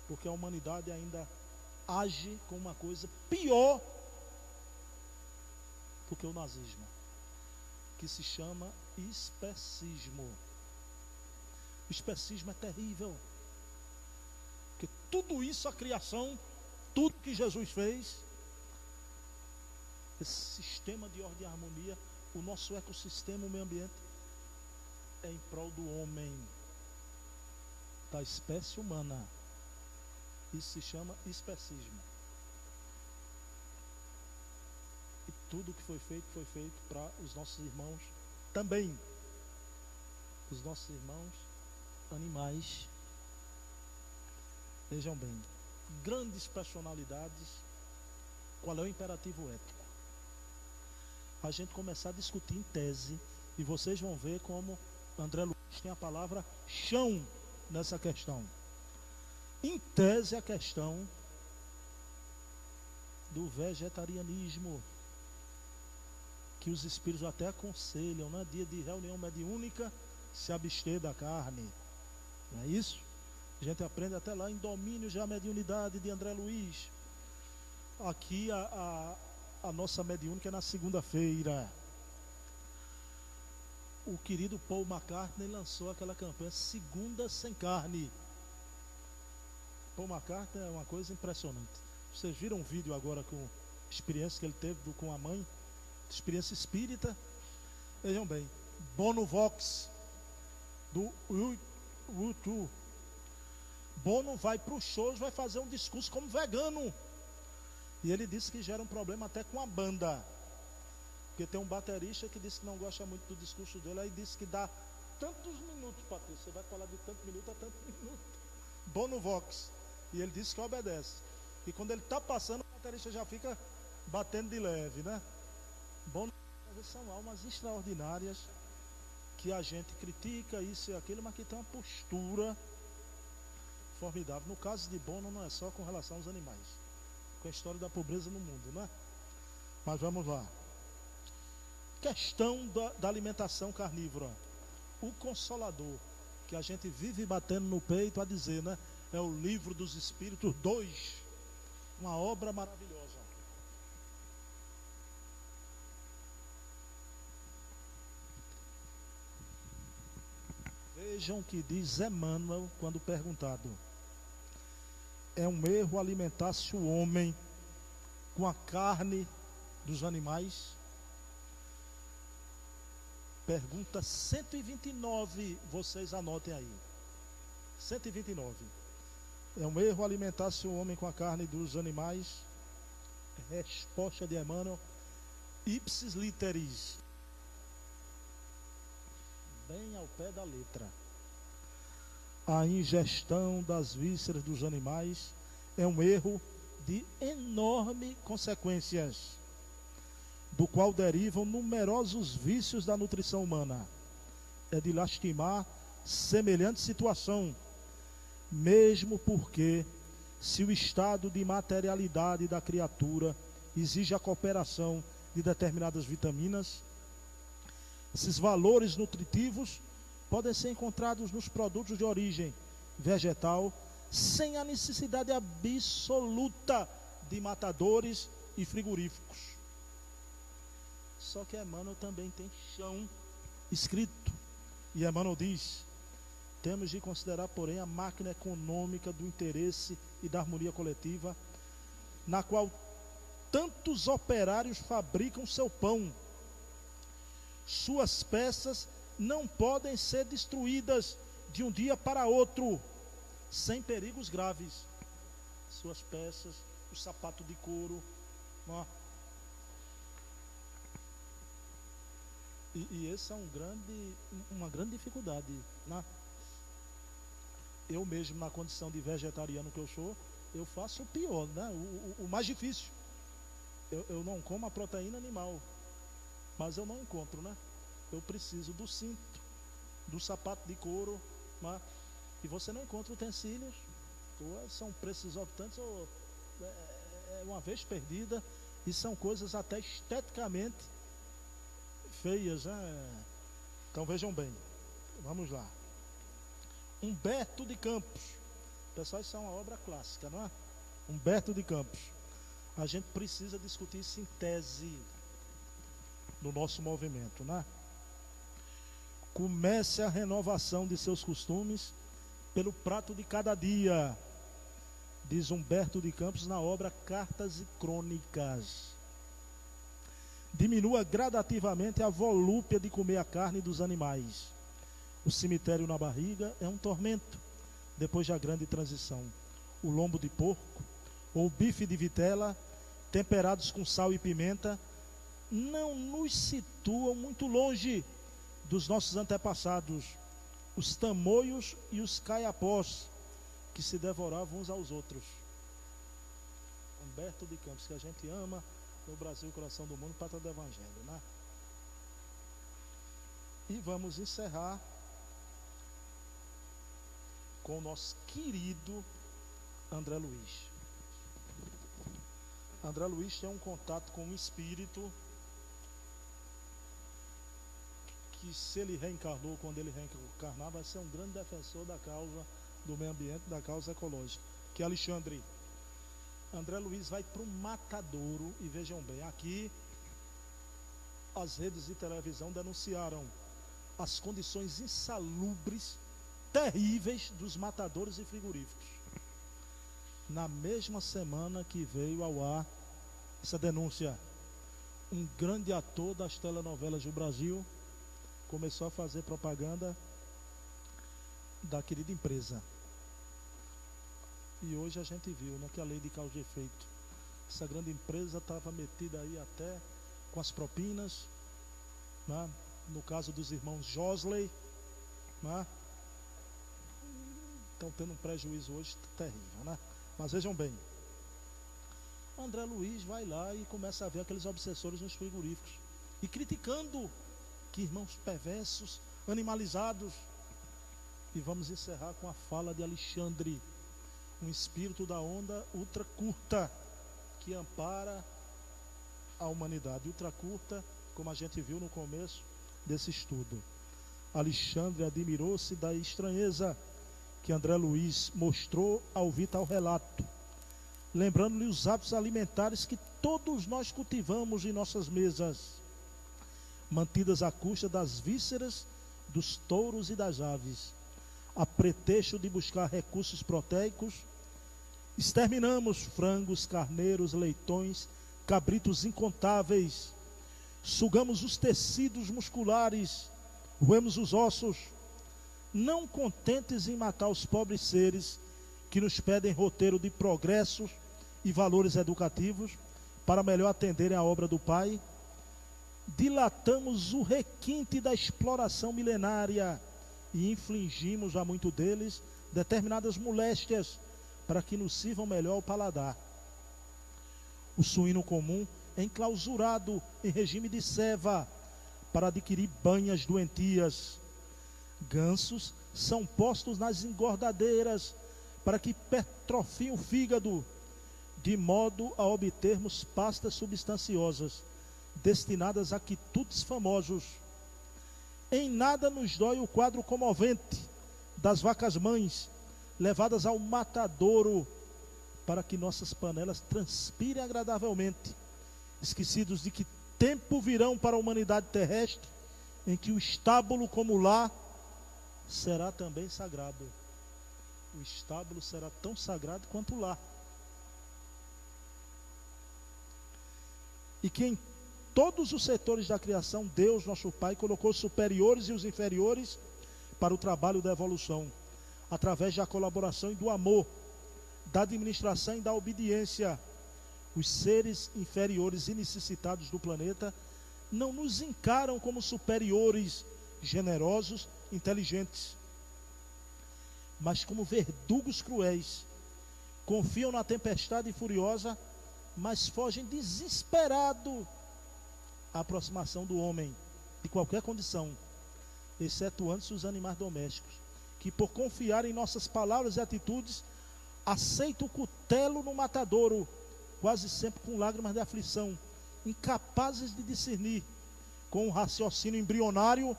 porque a humanidade ainda age com uma coisa pior do que o nazismo, que se chama especismo. O especismo é terrível, porque tudo isso, a criação, tudo que Jesus fez, esse sistema de ordem e harmonia, o nosso ecossistema, o meio ambiente, é em prol do homem, da espécie humana. Isso se chama especismo. E tudo que foi feito para os nossos irmãos também. Os nossos irmãos animais. Vejam bem, grandes personalidades, qual é o imperativo ético? A gente começar a discutir em tese, e vocês vão ver como André Luiz tem a palavra chão nessa questão. Em tese, a questão do vegetarianismo, que os espíritos até aconselham, né? Dia de reunião mediúnica, se abster da carne. Não é isso? A gente aprende até lá em Domínio já a Mediunidade de André Luiz. Aqui a nossa mediúnica é na segunda-feira. O querido Paul McCartney lançou aquela campanha Segunda Sem Carne. Paul McCartney é uma coisa impressionante. Vocês viram um vídeo agora com a experiência que ele teve com a mãe, experiência espírita. Vejam bem, Bono Vox, do YouTube. Bono vai para os shows, vai fazer um discurso como vegano. E ele disse que gera um problema até com a banda. Porque tem um baterista que disse que não gosta muito do discurso dele, aí disse que dá tantos minutos, Patrícia, você vai falar de tanto minuto a tanto minuto. Bono Vox. E ele disse que obedece. E quando ele está passando, o baterista já fica batendo de leve, né? Bono, são almas extraordinárias que a gente critica isso e aquilo, mas que tem uma postura formidável. No caso de Bono, não é só com relação aos animais, com a história da pobreza no mundo, né? Mas vamos lá. Questão da alimentação carnívora. O Consolador, que a gente vive batendo no peito a dizer, né? É o Livro dos Espíritos 2, uma obra maravilhosa. Vejam o que diz Emmanuel quando perguntado: é um erro alimentar-se o homem com a carne dos animais? Pergunta 129, vocês anotem aí. 129. É um erro alimentar-se o homem com a carne dos animais? Resposta de Emmanuel: ipsis literis. Bem ao pé da letra. A ingestão das vísceras dos animais é um erro de enormes consequências, do qual derivam numerosos vícios da nutrição humana. É de lastimar semelhante situação, mesmo porque, se o estado de materialidade da criatura exige a cooperação de determinadas vitaminas, esses valores nutritivos podem ser encontrados nos produtos de origem vegetal, sem a necessidade absoluta de matadores e frigoríficos. Só que Emmanuel também tem chão escrito. E Emmanuel diz: temos de considerar, porém, a máquina econômica do interesse e da harmonia coletiva, na qual tantos operários fabricam seu pão. Suas peças não podem ser destruídas de um dia para outro, sem perigos graves. Suas peças, o sapato de couro, ó. E esse é uma grande dificuldade, né? Eu mesmo, na condição de vegetariano que eu sou, eu faço o pior, né? O mais difícil. Eu não como a proteína animal, mas eu não encontro, né? Eu preciso do cinto, do sapato de couro, né? E você não encontra utensílios, ou são preços exorbitantes, ou é uma vez perdida, e são coisas até esteticamente feias, né? Então vejam bem, vamos lá. Humberto de Campos, pessoal, isso é uma obra clássica, não é? Humberto de Campos. A gente precisa discutir isso em tese no nosso movimento, né? Comece a renovação de seus costumes pelo prato de cada dia, diz Humberto de Campos na obra Cartas e Crônicas. Diminua gradativamente a volúpia de comer a carne dos animais. O cemitério na barriga é um tormento depois da grande transição. O lombo de porco ou o bife de vitela, temperados com sal e pimenta, não nos situam muito longe dos nossos antepassados, os tamoios e os caiapós, que se devoravam uns aos outros. Humberto de Campos, que a gente ama no Brasil, coração do mundo, pátria do Evangelho, né? E vamos encerrar com o nosso querido André Luiz. André Luiz tem um contato com um espírito que, se ele reencarnou, quando ele reencarnar, vai ser um grande defensor da causa do meio ambiente, da causa ecológica, que é Alexandre. André Luiz vai para o matadouro, e vejam bem, aqui as redes de televisão denunciaram as condições insalubres, terríveis dos matadouros e frigoríficos. Na mesma semana que veio ao ar essa denúncia, um grande ator das telenovelas do Brasil começou a fazer propaganda da querida empresa. E hoje a gente viu, né, que a lei de causa e efeito, essa grande empresa estava metida aí até com as propinas, né? No caso dos irmãos Josley, né? Estão tendo um prejuízo hoje terrível, né? Mas vejam bem, André Luiz vai lá e começa a ver aqueles obsessores nos frigoríficos e criticando que irmãos perversos, animalizados. E vamos encerrar com a fala de Alexandre, um espírito da onda ultra curta que ampara a humanidade. Ultra curta, como a gente viu no começo desse estudo. Alexandre admirou-se da estranheza que André Luiz mostrou ao ouvir tal relato, lembrando-lhe os hábitos alimentares que todos nós cultivamos em nossas mesas, mantidas à custa das vísceras dos touros e das aves, a pretexto de buscar recursos proteicos. Exterminamos frangos, carneiros, leitões, cabritos incontáveis, sugamos os tecidos musculares, roemos os ossos, não contentes em matar os pobres seres que nos pedem roteiro de progressos e valores educativos para melhor atenderem à obra do Pai, dilatamos o requinte da exploração milenária e infligimos a muito deles determinadas moléstias para que nos sirvam melhor ao paladar. O suíno comum é enclausurado em regime de ceva para adquirir banhas doentias. Gansos são postos nas engordadeiras para que hipertrofiem o fígado, de modo a obtermos pastas substanciosas, destinadas a quitutes famosos. Em nada nos dói o quadro comovente das vacas mães, levadas ao matadouro, para que nossas panelas transpirem agradavelmente, esquecidos de que tempo virão para a humanidade terrestre, em que o estábulo como lar será também sagrado. O estábulo será tão sagrado quanto o lar. E que em todos os setores da criação, Deus, nosso Pai, colocou os superiores e os inferiores para o trabalho da evolução, através da colaboração e do amor, da administração e da obediência. Os seres inferiores e necessitados do planeta não nos encaram como superiores, generosos, inteligentes, mas como verdugos cruéis. Confiam na tempestade furiosa, mas fogem desesperados à aproximação do homem, de qualquer condição, excetuando-se os animais domésticos, que por confiar em nossas palavras e atitudes, aceitam o cutelo no matadouro, quase sempre com lágrimas de aflição, incapazes de discernir, com um raciocínio embrionário,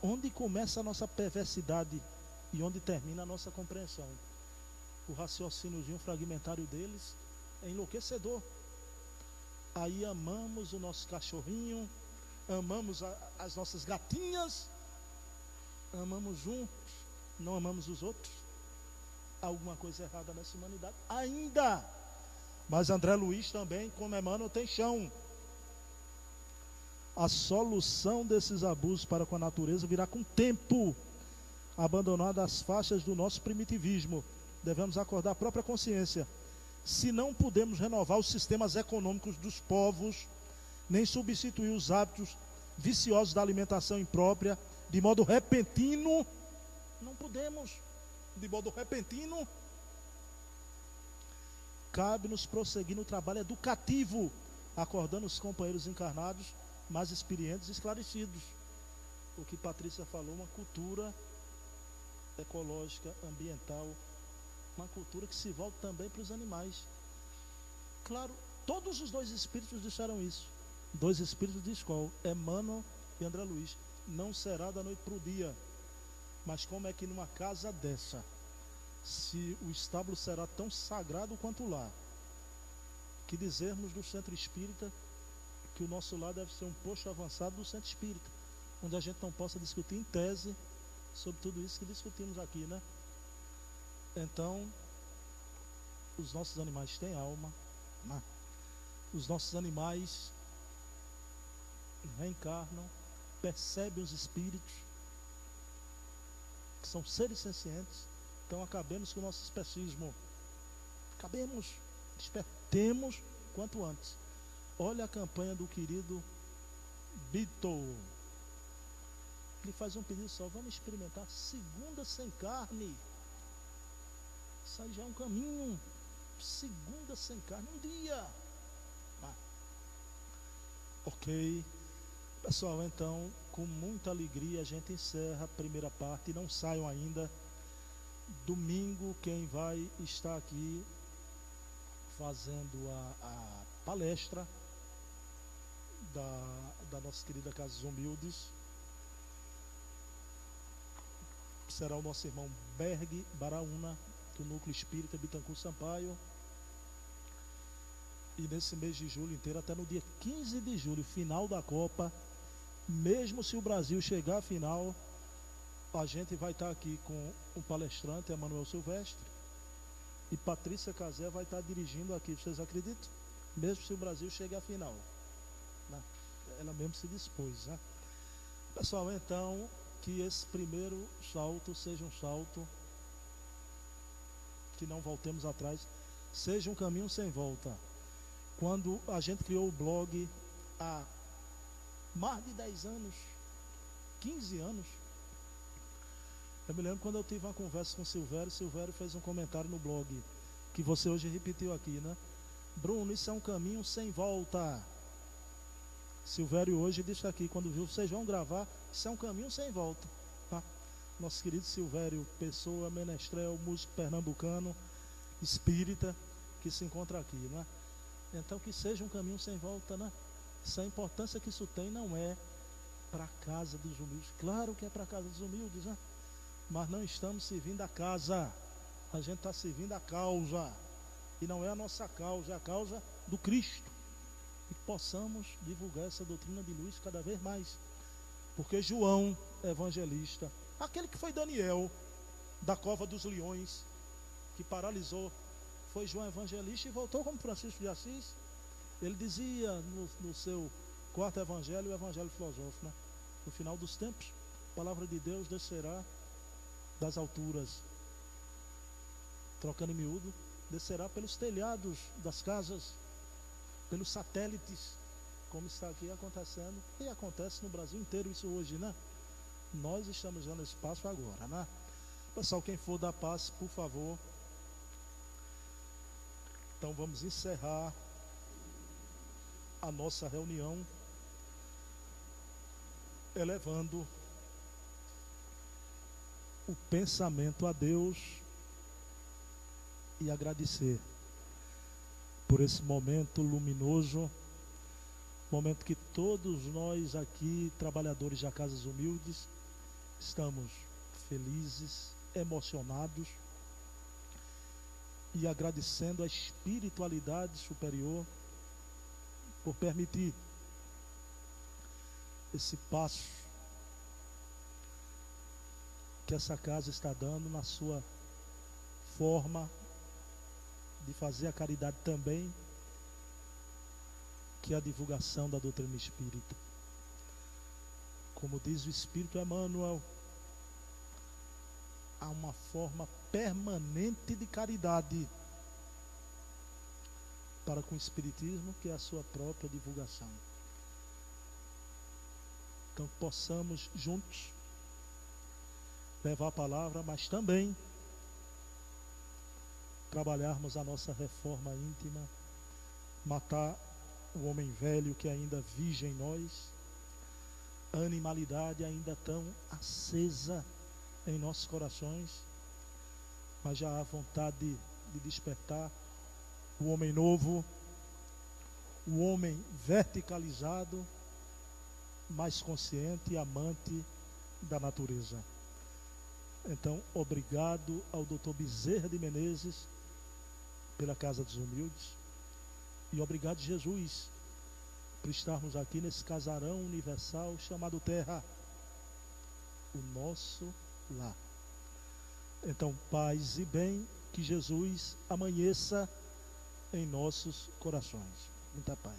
onde começa a nossa perversidade e onde termina a nossa compreensão. O raciocíniozinho fragmentário deles é enlouquecedor. Aí amamos o nosso cachorrinho, amamos as nossas gatinhas, amamos juntos, não amamos os outros. Há alguma coisa errada nessa humanidade ainda. Mas André Luiz também, como Emmanuel, tem chão. A solução desses abusos para com a natureza virá com o tempo. Abandonado as faixas do nosso primitivismo, devemos acordar a própria consciência. Se não podemos renovar os sistemas econômicos dos povos, nem substituir os hábitos viciosos da alimentação imprópria, de modo repentino, não podemos. De modo repentino, cabe-nos prosseguir no trabalho educativo, acordando os companheiros encarnados mais experientes e esclarecidos. O que Patrícia falou, uma cultura ecológica, ambiental, uma cultura que se volta também para os animais. Claro, todos os dois espíritos disseram isso. Dois espíritos de escola, Emmanuel e André Luiz. Não será da noite para o dia. Mas como é que numa casa dessa, se o estábulo será tão sagrado quanto o lar, que dizermos do centro espírita que o nosso lar deve ser um posto avançado do centro espírita, onde a gente não possa discutir em tese sobre tudo isso que discutimos aqui, né? Então, os nossos animais têm alma, né? Os nossos animais reencarnam, percebem os espíritos, que são seres sencientes. Então acabemos com o nosso especismo. Acabemos, despertemos quanto antes. Olha a campanha do querido Vitor. Ele faz um pedido só: vamos experimentar segunda sem carne. Isso aí já é um caminho. Segunda sem carne, um dia. Ok. Pessoal, então, com muita alegria a gente encerra a primeira parte. Não saiam ainda. Domingo, quem vai estar aqui fazendo a palestra da nossa querida Casa dos Humildes será o nosso irmão Berg Baraúna, do Núcleo Espírita Bittencourt Sampaio. E nesse mês de julho inteiro, até no dia 15 de julho, final da Copa, mesmo se o Brasil chegar à final, a gente vai estar aqui com o palestrante Emanuel Silvestre, e Patrícia Cazé vai estar dirigindo aqui. Vocês acreditam? Mesmo se o Brasil chegar à final, né? Ela mesmo se dispôs, né? Pessoal, então, que esse primeiro salto seja um salto que não voltemos atrás, seja um caminho sem volta. Quando a gente criou o blog há mais de 10 anos, 15 anos, eu me lembro quando eu tive uma conversa com o Silvério fez um comentário no blog, que você hoje repetiu aqui, né? Bruno, isso é um caminho sem volta. Silvério hoje disse aqui, quando viu, vocês vão gravar, isso é um caminho sem volta, tá? Nosso querido Silvério Pessoa, menestrel, músico pernambucano, espírita, que se encontra aqui, né? Então, que seja um caminho sem volta, né? Essa importância que isso tem não é para a casa dos humildes. Claro que é para a casa dos humildes, né? Mas não estamos servindo a casa. A gente está servindo a causa. E não é a nossa causa, é a causa do Cristo. E que possamos divulgar essa doutrina de luz cada vez mais. Porque João, evangelista, aquele que foi Daniel, da cova dos leões, que paralisou, foi João Evangelista e voltou como Francisco de Assis. Ele dizia no seu quarto evangelho, o evangelho filosófico, né? No final dos tempos, a palavra de Deus descerá das alturas, trocando em miúdo, descerá pelos telhados das casas, pelos satélites, como está aqui acontecendo, e acontece no Brasil inteiro isso hoje, né? Nós estamos dando espaço agora, né? Pessoal, quem for da paz, por favor. Então vamos encerrar a nossa reunião elevando o pensamento a Deus e agradecer por esse momento luminoso, momento que todos nós aqui, trabalhadores da Casas Humildes, estamos felizes, emocionados e agradecendo a espiritualidade superior por permitir esse passo que essa casa está dando na sua forma de fazer a caridade também, que é a divulgação da doutrina espírita. Como diz o Espírito Emmanuel, há uma forma permanente de caridade para com o Espiritismo, que é a sua própria divulgação. Então possamos juntos levar a palavra, mas também trabalharmos a nossa reforma íntima, matar o homem velho que ainda vige em nós, a animalidade ainda tão acesa em nossos corações, mas já há vontade de despertar o homem novo, o homem verticalizado, mais consciente e amante da natureza. Então, obrigado ao Dr. Bezerra de Menezes pela Casa dos Humildes, e obrigado, Jesus, por estarmos aqui nesse casarão universal chamado Terra, o nosso lar. Então, paz e bem, que Jesus amanheça em nossos corações. Muita paz.